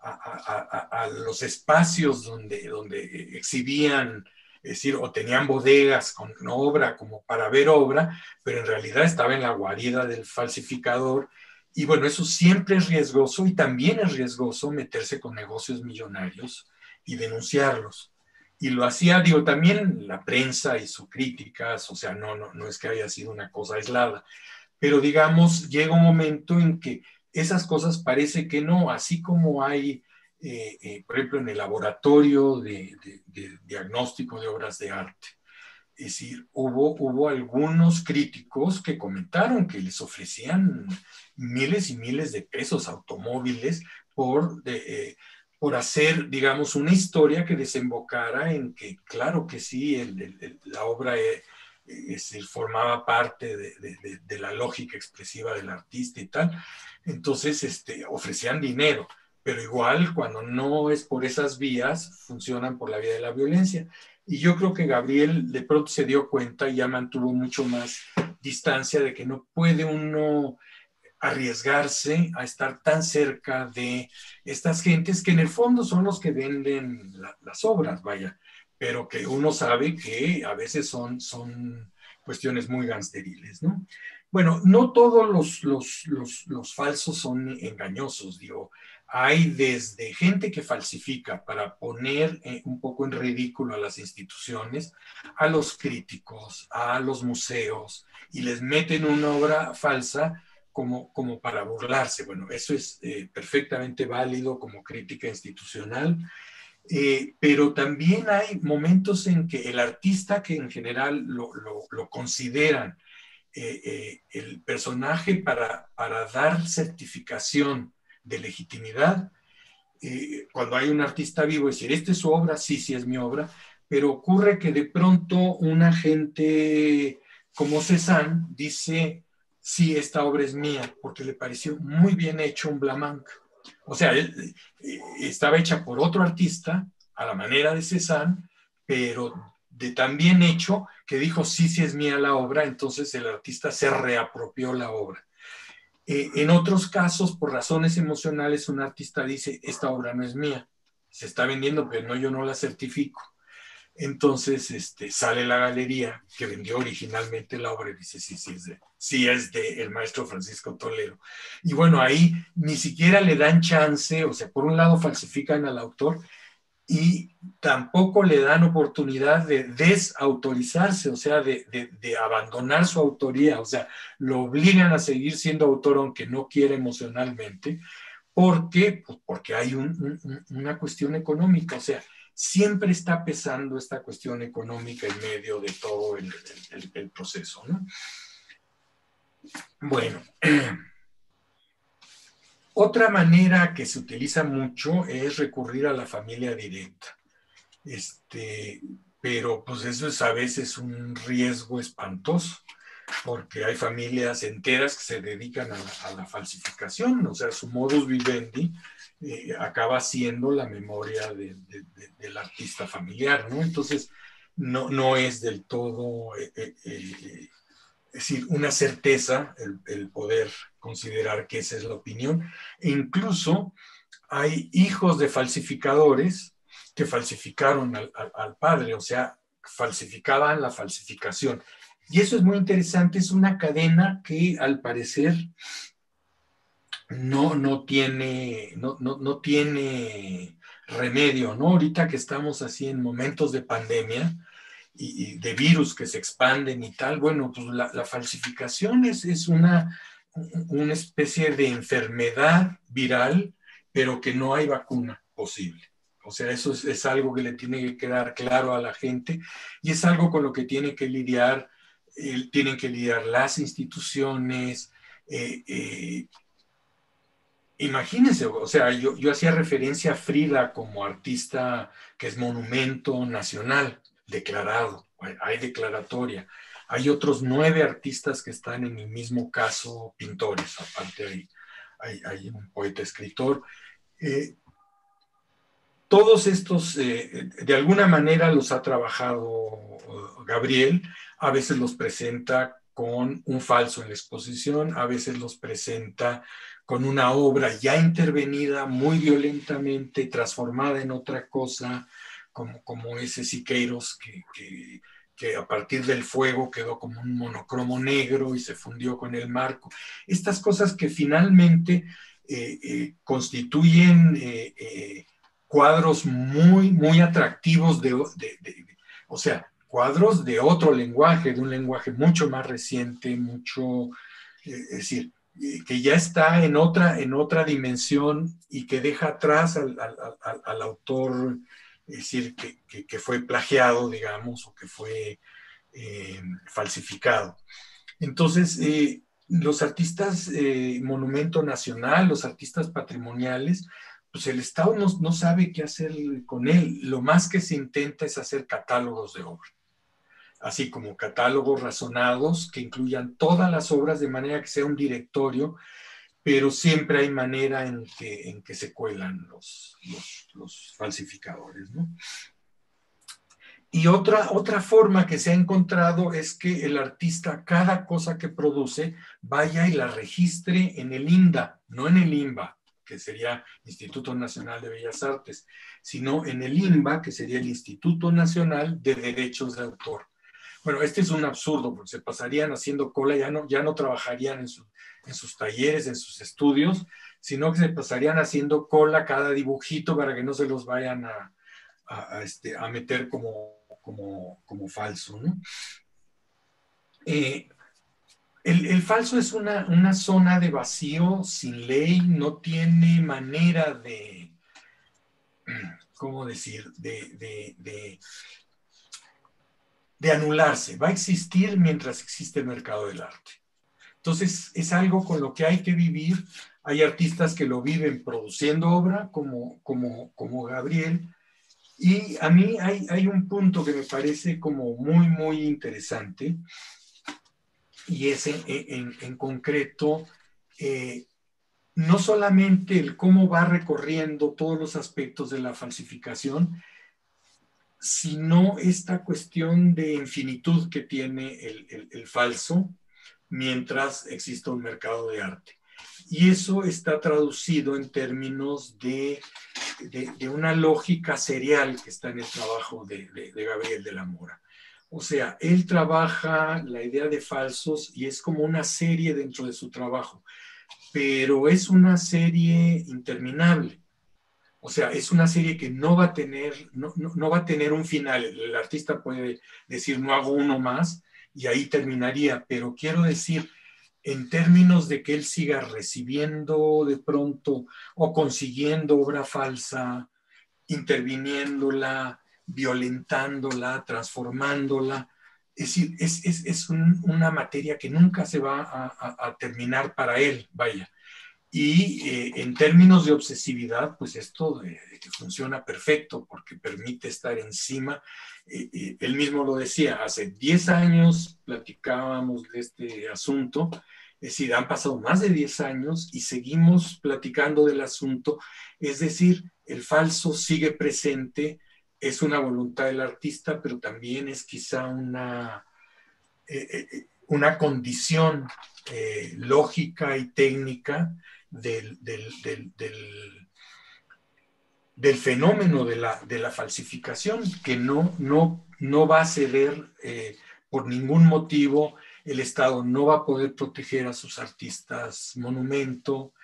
a los espacios donde exhibían, es decir, o tenían bodegas con obra como para ver obra, pero en realidad estaba en la guarida del falsificador. Y bueno, eso siempre es riesgoso, y también es riesgoso meterse con negocios millonarios y denunciarlos. Y lo hacía, digo, también la prensa hizo críticas, o sea, no es que haya sido una cosa aislada, pero digamos, llega un momento en que esas cosas parece que no, así como hay, por ejemplo, en el laboratorio de diagnóstico de obras de arte. Es decir, hubo algunos críticos que comentaron que les ofrecían miles y miles de pesos, automóviles, por hacer, digamos, una historia que desembocara en que, claro que sí, la obra formaba parte de la lógica expresiva del artista y tal. Entonces, ofrecían dinero, pero igual cuando no es por esas vías, funcionan por la vía de la violencia. Y yo creo que Gabriel de pronto se dio cuenta y ya mantuvo mucho más distancia de que no puede uno arriesgarse a estar tan cerca de estas gentes que en el fondo son los que venden las obras, vaya, pero que uno sabe que a veces son cuestiones muy gangsteriles, ¿no? Bueno, no todos los falsos son engañosos, digo. Hay desde gente que falsifica para poner un poco en ridículo a las instituciones, a los críticos, a los museos, y les meten una obra falsa como para burlarse. Bueno, eso es perfectamente válido como crítica institucional, pero también hay momentos en que el artista, que en general lo consideran el personaje para dar certificación de legitimidad, cuando hay un artista vivo, es decir, esta es su obra, sí, sí es mi obra, pero ocurre que de pronto una gente como Cézanne dice, sí, esta obra es mía, porque le pareció muy bien hecho un Blanc. O sea, estaba hecha por otro artista, a la manera de Cézanne, pero de tan bien hecho que dijo, sí, sí es mía la obra, entonces el artista se reapropió la obra. En otros casos, por razones emocionales, un artista dice, esta obra no es mía, se está vendiendo, pero no, yo no la certifico. Entonces sale la galería que vendió originalmente la obra y dice, sí, sí es de el maestro Francisco Toledo. Y bueno, ahí ni siquiera le dan chance, o sea, por un lado falsifican al autor y tampoco le dan oportunidad de desautorizarse, o sea, de abandonar su autoría, o sea, lo obligan a seguir siendo autor aunque no quiera emocionalmente. ¿Por qué? Pues porque hay una cuestión económica, o sea, siempre está pesando esta cuestión económica en medio de todo el proceso, ¿no? Bueno, otra manera que se utiliza mucho es recurrir a la familia directa. Pero pues eso es a veces un riesgo espantoso, porque hay familias enteras que se dedican a la falsificación, o sea, su modus vivendi acaba siendo la memoria del artista familiar, ¿no? Entonces, no es del todo, es decir, una certeza el poder considerar que esa es la opinión. E incluso hay hijos de falsificadores que falsificaron al padre, o sea, falsificaban la falsificación. Y eso es muy interesante, es una cadena que al parecer no tiene remedio, ¿no? Ahorita que estamos así en momentos de pandemia y de virus que se expanden y tal, bueno, pues la falsificación es una especie de enfermedad viral, pero que no hay vacuna posible. O sea, eso es algo que le tiene que quedar claro a la gente y es algo con lo que tienen que lidiar las instituciones. Imagínense, o sea, yo hacía referencia a Frida como artista que es monumento nacional, declarado, hay declaratoria. Hay otros 9 artistas que están en el mismo caso, pintores, aparte hay un poeta escritor. Todos estos, de alguna manera los ha trabajado Gabriel, a veces los presenta con un falso en la exposición, a veces los presenta con una obra ya intervenida muy violentamente, transformada en otra cosa, como ese Siqueiros que a partir del fuego quedó como un monocromo negro y se fundió con el marco. Estas cosas que finalmente constituyen cuadros muy atractivos o sea, cuadros de otro lenguaje, de un lenguaje mucho más reciente, es decir, que ya está en otra dimensión y que deja atrás al autor, es decir, que fue plagiado, digamos, o que fue falsificado. Entonces, los artistas monumento nacional, los artistas patrimoniales, pues el Estado no sabe qué hacer con él. Lo más que se intenta es hacer catálogos de obra, así como catálogos razonados que incluyan todas las obras de manera que sea un directorio, pero siempre hay manera en que se cuelan los falsificadores, ¿no? Y otra forma que se ha encontrado es que el artista, cada cosa que produce, vaya y la registre en el INDA, no en el INBA, que sería Instituto Nacional de Bellas Artes, sino en el INBA, que sería el Instituto Nacional de Derechos de Autor. Bueno, este es un absurdo, porque se pasarían haciendo cola, ya no trabajarían en sus talleres, en sus estudios, sino que se pasarían haciendo cola cada dibujito para que no se los vayan a meter como falso, ¿no? El falso es una zona de vacío sin ley, no tiene manera de, ¿cómo decir?, de anularse, va a existir mientras existe el mercado del arte. Entonces, es algo con lo que hay que vivir. Hay artistas que lo viven produciendo obra, como Gabriel. Y a mí hay un punto que me parece como muy interesante, y es en concreto, no solamente el cómo va recorriendo todos los aspectos de la falsificación, sino esta cuestión de infinitud que tiene el falso mientras exista un mercado de arte. Y eso está traducido en términos de una lógica serial que está en el trabajo de Gabriel de la Mora. O sea, él trabaja la idea de falsos y es como una serie dentro de su trabajo, pero es una serie interminable. O sea, es una serie que no va a tener un final. El artista puede decir, no hago uno más, y ahí terminaría, pero quiero decir, en términos de que él siga recibiendo de pronto o consiguiendo obra falsa, interviniéndola, violentándola, transformándola. Es decir, es una materia que nunca se va a terminar para él, vaya. Y en términos de obsesividad, pues esto funciona perfecto porque permite estar encima. Él mismo lo decía, hace 10 años platicábamos de este asunto, es decir, han pasado más de 10 años y seguimos platicando del asunto, es decir, el falso sigue presente, es una voluntad del artista, pero también es quizá una condición lógica y técnica del fenómeno de la falsificación, que no no va a ceder por ningún motivo. El Estado no va a poder proteger a sus artistas monumento,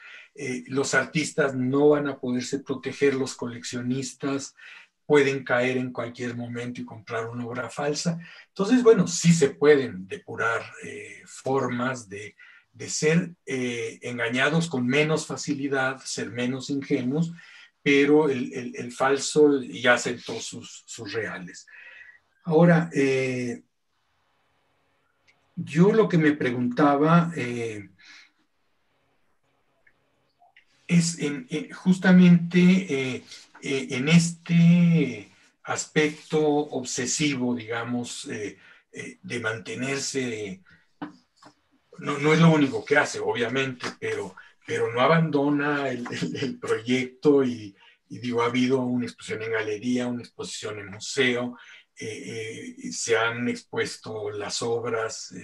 los artistas no van a poderse proteger, los coleccionistas pueden caer en cualquier momento y comprar una obra falsa. Entonces, bueno, sí se pueden depurar formas de ser engañados con menos facilidad, ser menos ingenuos, pero el falso ya aceptó sus reales. Ahora, yo lo que me preguntaba es justamente en este aspecto obsesivo, digamos, de mantenerse, no es lo único que hace, obviamente, pero no abandona el proyecto y digo, ha habido una exposición en galería, una exposición en museo, se han expuesto las obras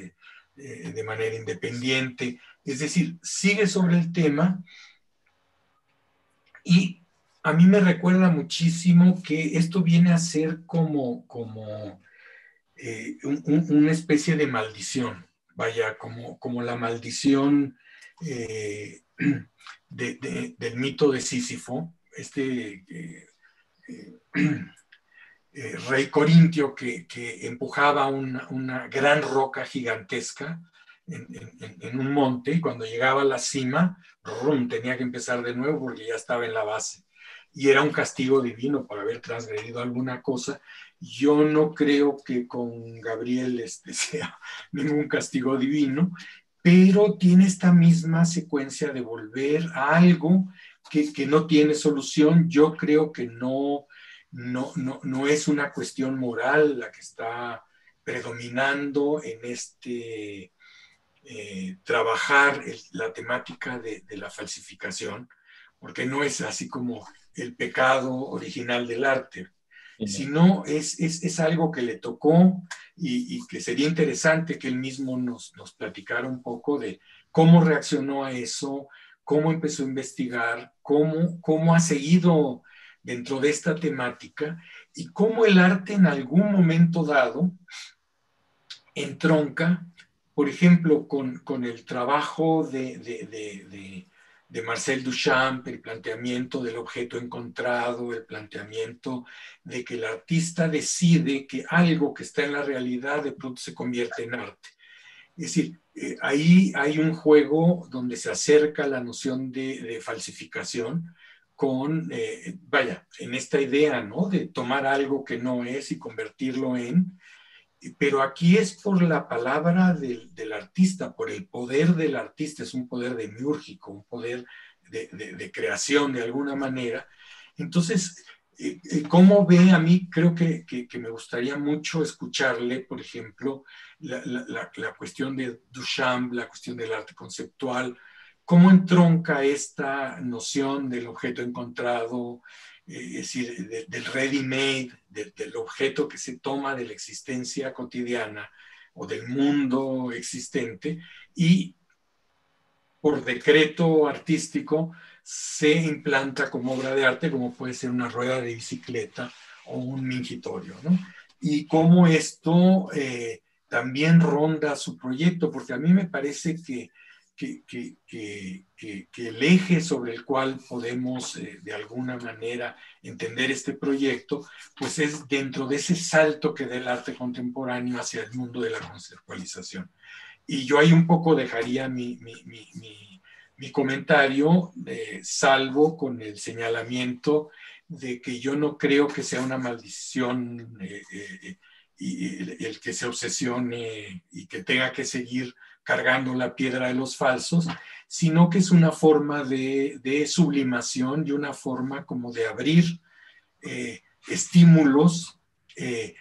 de manera independiente, es decir, sigue sobre el tema y a mí me recuerda muchísimo que esto viene a ser como una especie de maldición, vaya, como la maldición del mito de Sísifo, rey corintio que empujaba una gran roca gigantesca en un monte y cuando llegaba a la cima, ¡rum!, tenía que empezar de nuevo porque ya estaba en la base. Y era un castigo divino por haber transgredido alguna cosa. Yo no creo que con Gabriel sea ningún castigo divino, pero tiene esta misma secuencia de volver a algo que no tiene solución. Yo creo que no es una cuestión moral la que está predominando en trabajar la temática de la falsificación, porque no es así como el pecado original del arte, sino es algo que le tocó y que sería interesante que él mismo nos platicara un poco de cómo reaccionó a eso, cómo empezó a investigar, cómo ha seguido dentro de esta temática y cómo el arte en algún momento dado entronca, por ejemplo, con el trabajo de Marcel Duchamp, el planteamiento del objeto encontrado, el planteamiento de que el artista decide que algo que está en la realidad de pronto se convierte en arte. Es decir, ahí hay un juego donde se acerca la noción de falsificación con, vaya, en esta idea, ¿no?, de tomar algo que no es y convertirlo en, pero aquí es por la palabra del artista, por el poder del artista, es un poder demiúrgico, un poder de creación de alguna manera. Entonces, ¿cómo ve? A mí creo que me gustaría mucho escucharle, por ejemplo, la cuestión de Duchamp, la cuestión del arte conceptual, cómo entronca esta noción del objeto encontrado, es decir, del ready-made, del objeto que se toma de la existencia cotidiana o del mundo existente y por decreto artístico se implanta como obra de arte, como puede ser una rueda de bicicleta o un mingitorio, ¿no? Y cómo esto también ronda su proyecto, porque a mí me parece que el eje sobre el cual podemos de alguna manera entender este proyecto, pues es dentro de ese salto que da el arte contemporáneo hacia el mundo de la conceptualización. Y yo ahí un poco dejaría mi comentario, salvo con el señalamiento de que yo no creo que sea una maldición y el que se obsesione y que tenga que seguir cargando la piedra de los falsos, sino que es una forma de sublimación y una forma como de abrir estímulos que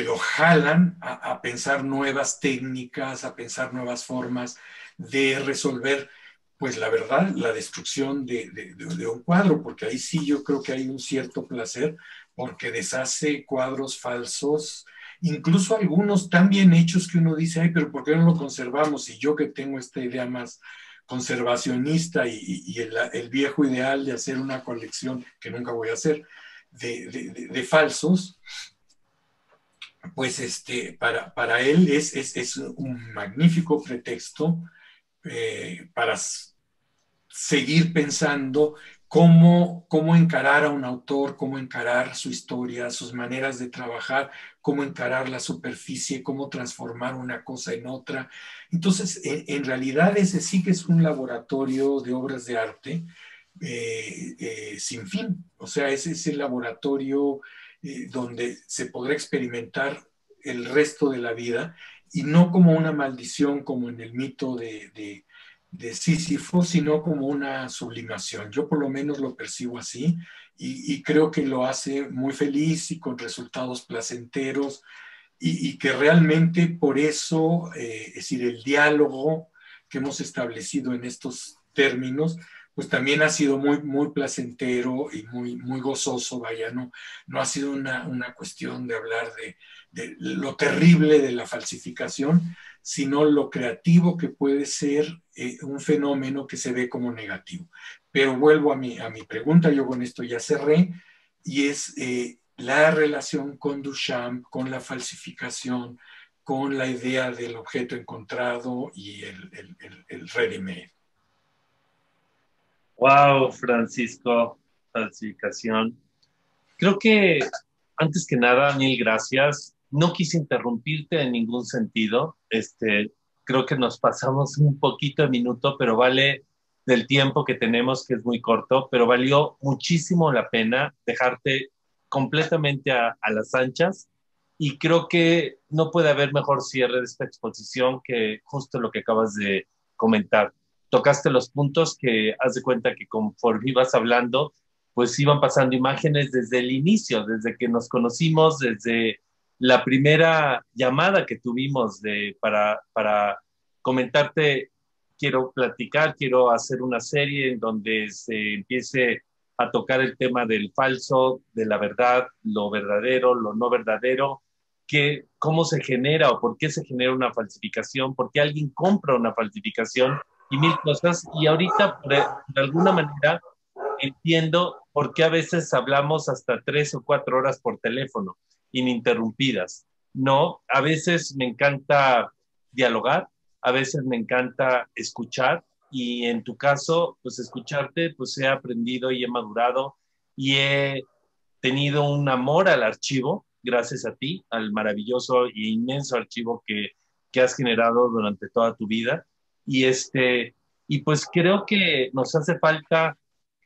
lo jalan a pensar nuevas técnicas, a pensar nuevas formas de resolver, pues la verdad, la destrucción de un cuadro, porque ahí sí yo creo que hay un cierto placer, porque deshace cuadros falsos, incluso algunos tan bien hechos que uno dice, ay, pero ¿por qué no lo conservamos? Y yo que tengo esta idea más conservacionista y el viejo ideal de hacer una colección que nunca voy a hacer de falsos, pues para él es un magnífico pretexto para seguir pensando cómo encarar a un autor, cómo encarar su historia, sus maneras de trabajar, cómo encarar la superficie, cómo transformar una cosa en otra. Entonces, en realidad ese sí que es un laboratorio de obras de arte sin fin. O sea, ese es el laboratorio donde se podrá experimentar el resto de la vida y no como una maldición como en el mito de Sísifo, sino como una sublimación. Yo por lo menos lo percibo así y creo que lo hace muy feliz y con resultados placenteros y que realmente por eso, es decir, el diálogo que hemos establecido en estos términos, pues también ha sido muy placentero y muy gozoso, vaya, no ha sido una cuestión de hablar de lo terrible de la falsificación, sino lo creativo que puede ser un fenómeno que se ve como negativo. Pero vuelvo a mi pregunta, yo con esto ya cerré, y es la relación con Duchamp, con la falsificación, con la idea del objeto encontrado y el ready-made.
Wow, Francisco, falsificación. Creo que antes que nada, mil gracias. No quise interrumpirte en ningún sentido. Creo que nos pasamos un poquito de minuto, pero vale del tiempo que tenemos, que es muy corto, pero valió muchísimo la pena dejarte completamente a las anchas. Y creo que no puede haber mejor cierre de esta exposición que justo lo que acabas de comentar. Tocaste los puntos que haz de cuenta que conforme ibas hablando, pues iban pasando imágenes desde el inicio, desde que nos conocimos, desde la primera llamada que tuvimos para comentarte, quiero platicar, quiero hacer una serie en donde se empiece a tocar el tema del falso, de la verdad, lo verdadero, lo no verdadero, cómo se genera o por qué se genera una falsificación, por qué alguien compra una falsificación y mil cosas. Y ahorita, de alguna manera, entiendo por qué a veces hablamos hasta 3 o 4 horas por teléfono, ininterrumpidas. No, a veces me encanta dialogar, a veces me encanta escuchar y en tu caso, pues escucharte, pues he aprendido y he madurado y he tenido un amor al archivo, gracias a ti, al maravilloso e inmenso archivo que has generado durante toda tu vida. Y, y pues creo que nos hace falta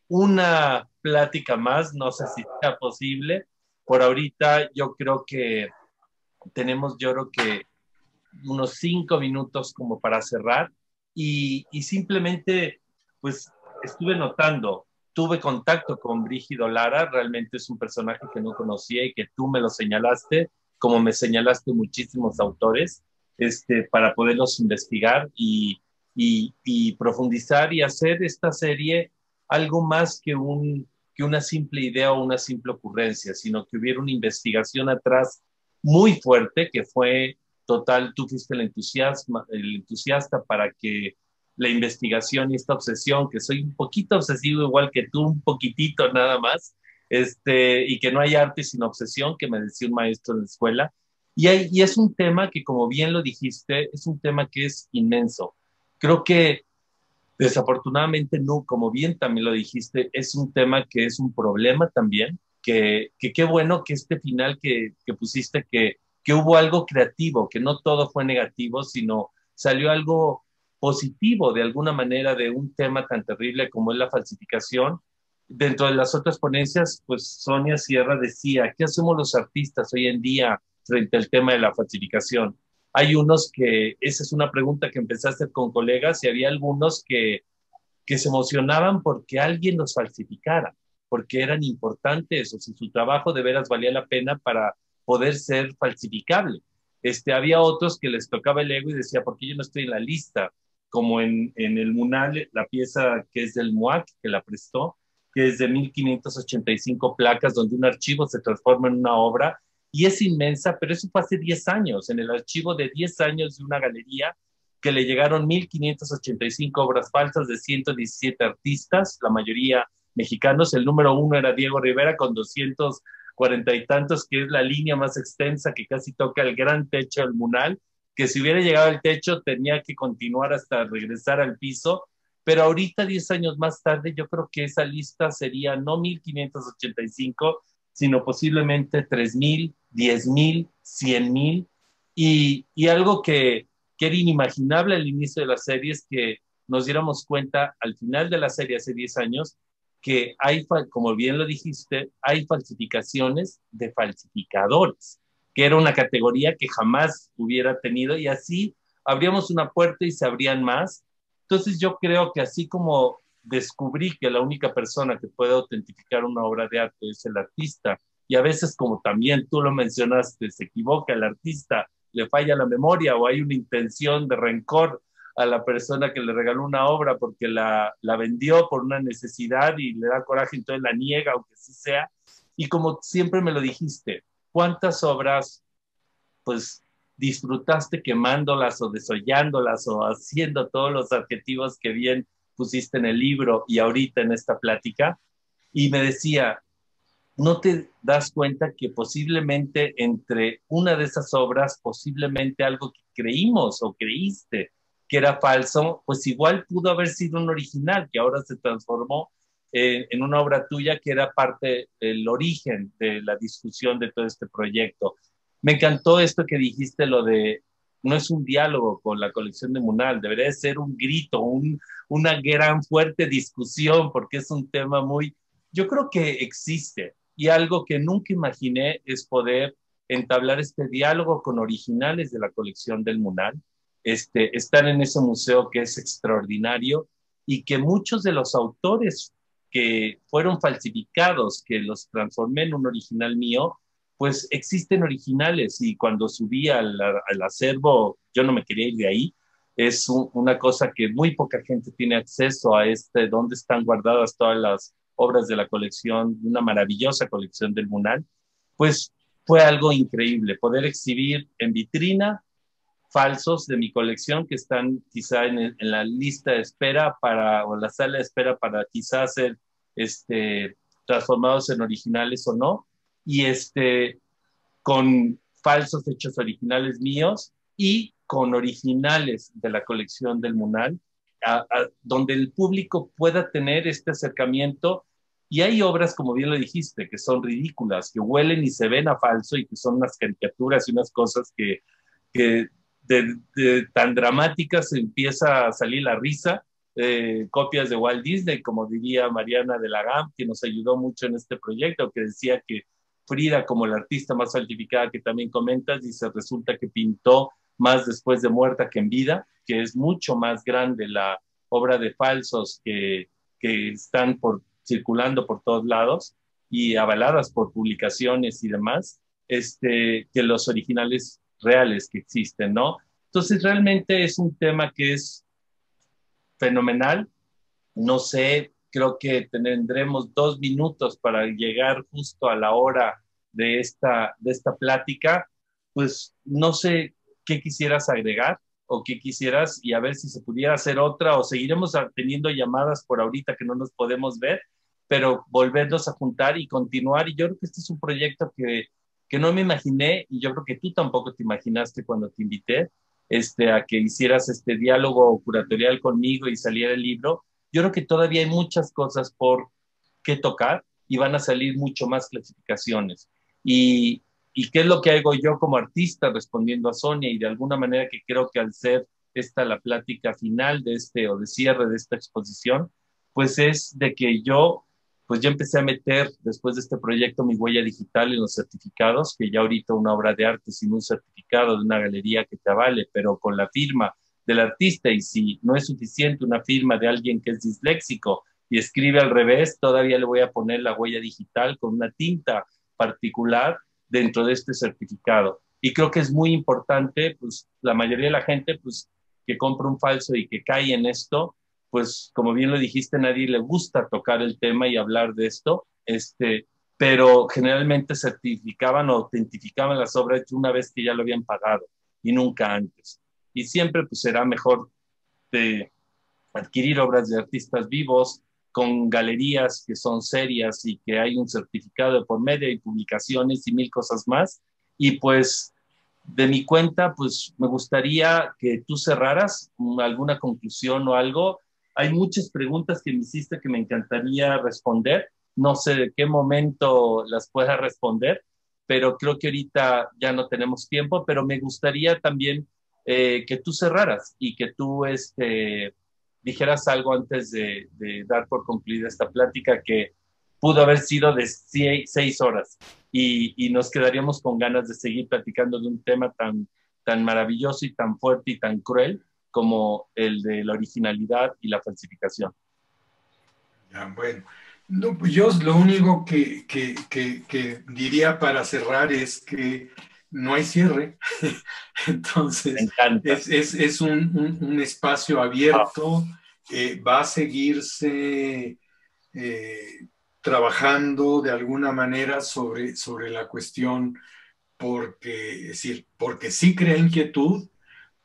una plática más, no sé si sea posible. Por ahorita yo creo que tenemos, yo creo que unos 5 minutos como para cerrar y simplemente pues estuve notando, tuve contacto con Brígido Lara, realmente es un personaje que no conocía y que tú me lo señalaste, como me señalaste muchísimos autores, para poderlos investigar y profundizar y hacer esta serie algo más que una simple idea o una simple ocurrencia, sino que hubiera una investigación atrás muy fuerte que fue total, tú fuiste el entusiasta para que la investigación y esta obsesión, que soy un poquito obsesivo igual que tú, un poquitito nada más, y que no hay arte sin obsesión, que me decía un maestro en la escuela. Y es un tema que, como bien lo dijiste, es un tema que es inmenso. Creo que desafortunadamente no, como bien también lo dijiste, es un tema que es un problema también, que qué bueno que este final que pusiste, que hubo algo creativo, que no todo fue negativo, sino salió algo positivo de alguna manera de un tema tan terrible como es la falsificación. Dentro de las otras ponencias, pues Sonia Sierra decía, ¿qué hacemos los artistas hoy en día frente al tema de la falsificación? Hay unos que, esa es una pregunta que empecé a hacer con colegas y había algunos que se emocionaban porque alguien los falsificara, porque eran importantes o si su trabajo de veras valía la pena para poder ser falsificable. Había otros que les tocaba el ego y decía, ¿por qué yo no estoy en la lista? Como en el Munal, la pieza que es del MUAC, que la prestó, que es de 1585 placas, donde un archivo se transforma en una obra, y es inmensa, pero eso fue hace 10 años, en el archivo de 10 años de una galería que le llegaron 1585 obras falsas de 117 artistas, la mayoría mexicanos. El número uno era Diego Rivera con 200 cuarenta y tantos, que es la línea más extensa que casi toca el gran techo del Munal, que si hubiera llegado al techo tenía que continuar hasta regresar al piso, pero ahorita, 10 años más tarde, yo creo que esa lista sería no 1585, sino posiblemente 3000, 10,000, 100,000, y algo que era inimaginable al inicio de la serie es que nos diéramos cuenta al final de la serie hace 10 años que hay, como bien lo dijiste, hay falsificaciones de falsificadores, que era una categoría que jamás hubiera tenido, y así abríamos una puerta y se abrían más. Entonces yo creo que así como descubrí que la única persona que puede autentificar una obra de arte es el artista, y a veces, como también tú lo mencionaste, se equivoca el artista, le falla la memoria o hay una intención de rencor a la persona que le regaló una obra porque la vendió por una necesidad y le da coraje, entonces la niega, aunque sí sea. Y como siempre me lo dijiste, ¿cuántas obras pues disfrutaste quemándolas o desollándolas o haciendo todos los adjetivos que bien pusiste en el libro y ahorita en esta plática? Y me decía, ¿no te das cuenta que posiblemente entre una de esas obras, posiblemente algo que creímos o creíste que era falso, pues igual pudo haber sido un original que ahora se transformó en una obra tuya que era parte del origen de la discusión de todo este proyecto? Me encantó esto que dijiste, lo de no es un diálogo con la colección de Munal, debería ser un grito, una gran fuerte discusión, porque es un tema muy, yo creo que existe, y algo que nunca imaginé es poder entablar este diálogo con originales de la colección del Munal, estar en ese museo que es extraordinario y que muchos de los autores que fueron falsificados, que los transformé en un original mío, pues existen originales, y cuando subí al acervo, yo no me quería ir de ahí. Es una cosa que muy poca gente tiene acceso a donde están guardadas todas las obras de la colección, una maravillosa colección del Munal. Pues fue algo increíble poder exhibir en vitrina falsos de mi colección que están quizá en la lista de espera para, o la sala de espera para quizás ser transformados en originales o no, y con falsos hechos originales míos y con originales de la colección del Munal, donde el público pueda tener este acercamiento. Y hay obras, como bien lo dijiste, que son ridículas, que huelen y se ven a falso y que son unas caricaturas y unas cosas que tan dramáticas empieza a salir la risa. Copias de Walt Disney, como diría Mariana de la GAM, que nos ayudó mucho en este proyecto, que decía que Frida, como la artista más falsificada que también comentas, dice, resulta que pintó más después de muerta que en vida, que es mucho más grande la obra de falsos que están circulando por todos lados y avaladas por publicaciones y demás, que los originales reales que existen, ¿no? Entonces, realmente es un tema que es fenomenal. No sé, creo que tendremos 2 minutos para llegar justo a la hora de esta plática. Pues no sé qué quisieras agregar o qué quisieras, y a ver si se pudiera hacer otra, o seguiremos teniendo llamadas por ahorita que no nos podemos ver, pero volvernos a juntar y continuar. Y yo creo que este es un proyecto que no me imaginé, y yo creo que tú tampoco te imaginaste cuando te invité, a que hicieras este diálogo curatorial conmigo y saliera el libro. Yo creo que todavía hay muchas cosas por qué tocar y van a salir mucho más clasificaciones. Y, y qué es lo que hago yo como artista respondiendo a Sonia, y de alguna manera que creo que al ser esta la plática final de o de cierre de esta exposición, pues es de que yo pues ya empecé a meter después de este proyecto mi huella digital en los certificados, que ya ahorita una obra de arte sin un certificado de una galería que te avale, pero con la firma del artista, y si no es suficiente una firma de alguien que es disléxico y escribe al revés, todavía le voy a poner la huella digital con una tinta particular dentro de este certificado. Y creo que es muy importante, pues la mayoría de la gente, pues que compra un falso y que cae en esto, pues como bien lo dijiste, a nadie le gusta tocar el tema y hablar de esto, pero generalmente certificaban o autentificaban las obras una vez que ya lo habían pagado y nunca antes. Y siempre pues será mejor de adquirir obras de artistas vivos, con galerías que son serias y que hay un certificado de por medio y publicaciones y mil cosas más. Y pues de mi cuenta, pues me gustaría que tú cerraras alguna conclusión o algo. Hay muchas preguntas que me hiciste que me encantaría responder. No sé de qué momento las pueda responder, pero creo que ahorita ya no tenemos tiempo, pero me gustaría también que tú cerraras y que tú dijeras algo antes de dar por concluida esta plática que pudo haber sido de 6 horas y nos quedaríamos con ganas de seguir platicando de un tema tan maravilloso y tan fuerte y tan cruel como el de la originalidad y la falsificación.
Ya, bueno, no, pues yo lo único que diría para cerrar es que no hay cierre.
Me
Entonces,
encanta.
es un espacio
Wow.
abierto, va a seguirse eh, trabajando de alguna manera sobre la cuestión porque, es decir, porque sí crea inquietud,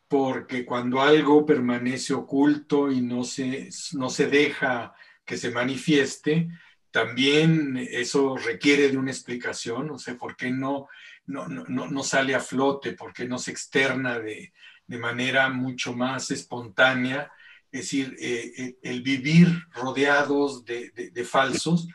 porque cuando algo permanece oculto y no se deja que se manifieste, también eso requiere de una explicación, o sea, ¿por qué no sale a flote? ¿Por qué no se externa de manera mucho más espontánea? Es decir, el vivir rodeados de falsos,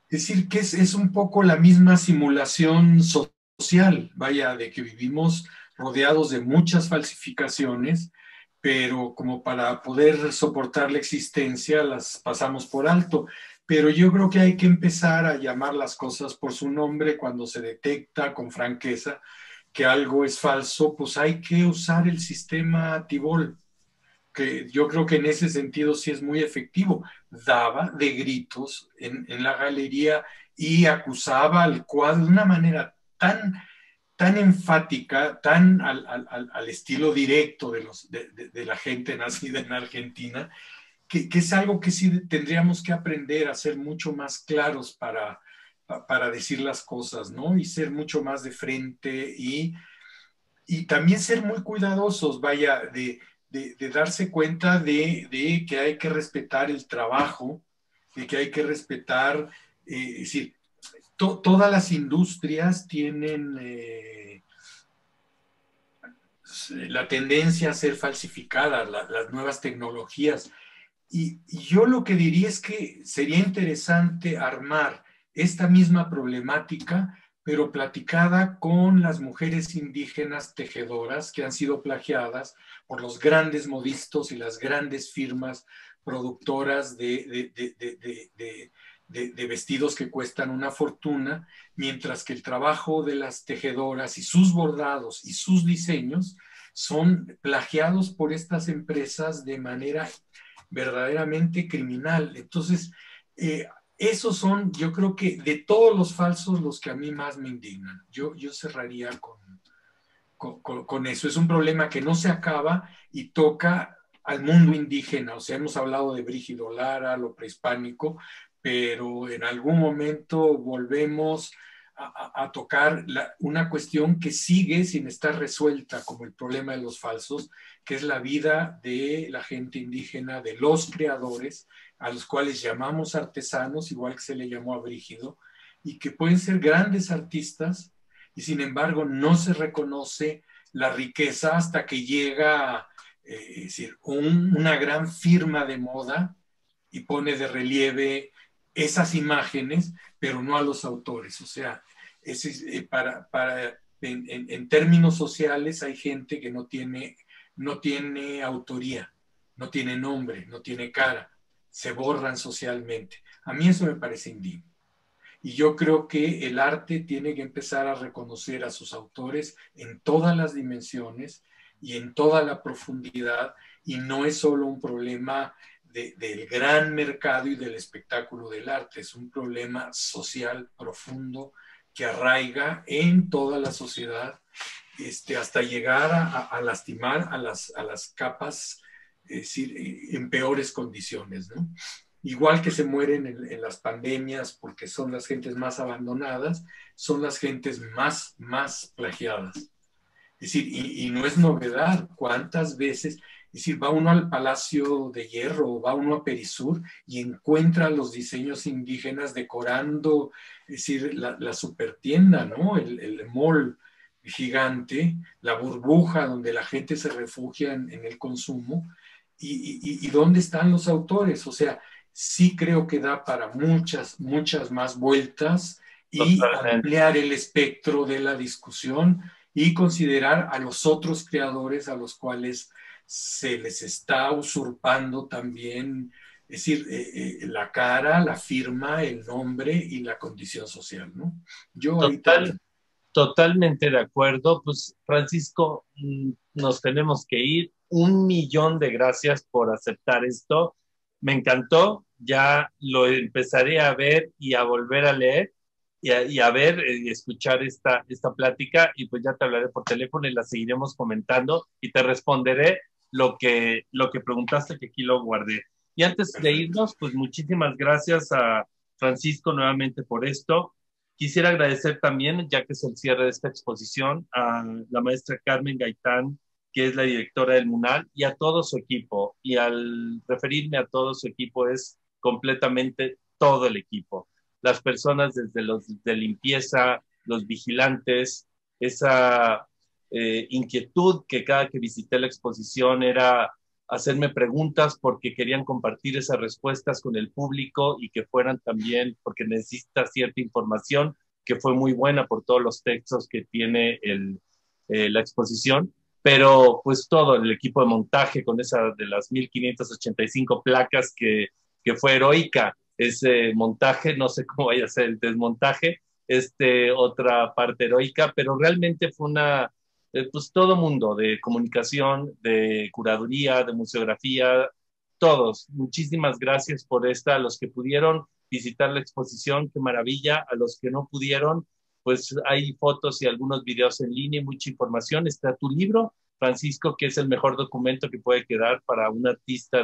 es decir, que es un poco la misma simulación social, vaya, de que vivimos rodeados de muchas falsificaciones, pero como para poder soportar la existencia las pasamos por alto. Pero yo creo que hay que empezar a llamar las cosas por su nombre cuando se detecta con franqueza que algo es falso, pues hay que usar el sistema Tibol, que yo creo que en ese sentido sí es muy efectivo. Daba de gritos en la galería y acusaba al cuadro de una manera tan enfática, tan al estilo directo de la gente nacida en Argentina, que es algo que sí tendríamos que aprender a ser mucho más claros para decir las cosas, ¿no? Y ser mucho más de frente y también ser muy cuidadosos, vaya, de darse cuenta de que hay que respetar el trabajo, de que hay que respetar, es decir, todas las industrias tienen la tendencia a ser falsificadas, las nuevas tecnologías. Y yo lo que diría es que sería interesante armar esta misma problemática, pero platicada con las mujeres indígenas tejedoras que han sido plagiadas por los grandes modistos y las grandes firmas productoras de vestidos que cuestan una fortuna, mientras que el trabajo de las tejedoras y sus bordados y sus diseños son plagiados por estas empresas de manera verdaderamente criminal. Entonces, esos son, yo creo que de todos los falsos, los que a mí más me indignan. Yo cerraría con eso. Es un problema que no se acaba y toca al mundo indígena. O sea, hemos hablado de Brígido Lara, lo prehispánico, pero en algún momento volvemos a tocar una cuestión que sigue sin estar resuelta, como el problema de los falsos, que es la vida de la gente indígena, de los creadores, a los cuales llamamos artesanos, igual que se le llamó a Brígido, y que pueden ser grandes artistas, y sin embargo no se reconoce la riqueza hasta que llega es decir, una gran firma de moda y pone de relieve esas imágenes, pero no a los autores. O sea, en términos sociales hay gente que no tiene autoría, no tiene nombre, no tiene cara, se borran socialmente. A mí eso me parece indigno. Y yo creo que el arte tiene que empezar a reconocer a sus autores en todas las dimensiones y en toda la profundidad, y no es solo un problema del gran mercado y del espectáculo del arte, es un problema social profundo que arraiga en toda la sociedad, hasta llegar a lastimar a las capas, es decir, en peores condiciones, ¿no? Igual que se mueren en las pandemias porque son las gentes más abandonadas, son las gentes más plagiadas. Es decir, y no es novedad cuántas veces Es decir, va uno al Palacio de Hierro, va uno a Perisur y encuentra los diseños indígenas decorando, es decir, la supertienda, ¿no? El mall gigante, la burbuja donde la gente se refugia en el consumo. Y dónde están los autores? O sea, sí creo que da para muchas, muchas más vueltas y
Totalmente.
ampliar el espectro de la discusión y considerar a los otros creadores a los cuales se les está usurpando también, es decir, la cara, la firma, el nombre y la condición social, ¿no? Yo ahí
Total,
termino.
totalmente de acuerdo. Pues Francisco, nos tenemos que ir. 1 millón de gracias por aceptar esto. Me encantó. Ya lo empezaré a ver y a volver a leer y a ver y escuchar esta plática y pues ya te hablaré por teléfono y la seguiremos comentando y te responderé lo que preguntaste que aquí lo guardé. Y antes de
Perfecto.
irnos, pues muchísimas gracias a Francisco nuevamente por esto. Quisiera agradecer también, ya que es el cierre de esta exposición, a la maestra Carmen Gaitán, que es la directora del MUNAL, y a todo su equipo. Y al referirme a todo su equipo es completamente todo el equipo. Las personas desde los de limpieza, los vigilantes, esa inquietud que cada que visité la exposición era hacerme preguntas porque querían compartir esas respuestas con el público y que fueran también, porque necesita cierta información que fue muy buena por todos los textos que tiene la exposición, pero pues todo el equipo de montaje con esa de las 1585 placas que fue heroica, ese montaje, no sé cómo vaya a ser el desmontaje, otra parte heroica, pero realmente fue pues todo mundo de comunicación, de curaduría, de museografía, todos. Muchísimas gracias por esta, a los que pudieron visitar la exposición, qué maravilla, a los que no pudieron, pues hay fotos y algunos videos en línea y mucha información. Está tu libro, Francisco, que es el mejor documento que puede quedar para un artista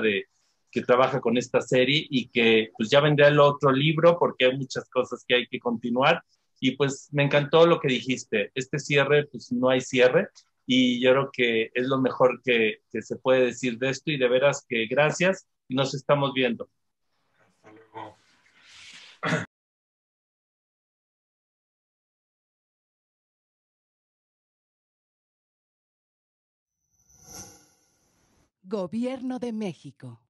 que trabaja con esta serie y que pues ya vendrá el otro libro porque hay muchas cosas que hay que continuar. Y pues me encantó lo que dijiste. Este cierre, pues no hay cierre. Y yo creo que es lo mejor que se puede decir de esto. Y de veras que gracias y nos estamos viendo.
Hasta luego.
Gobierno de México.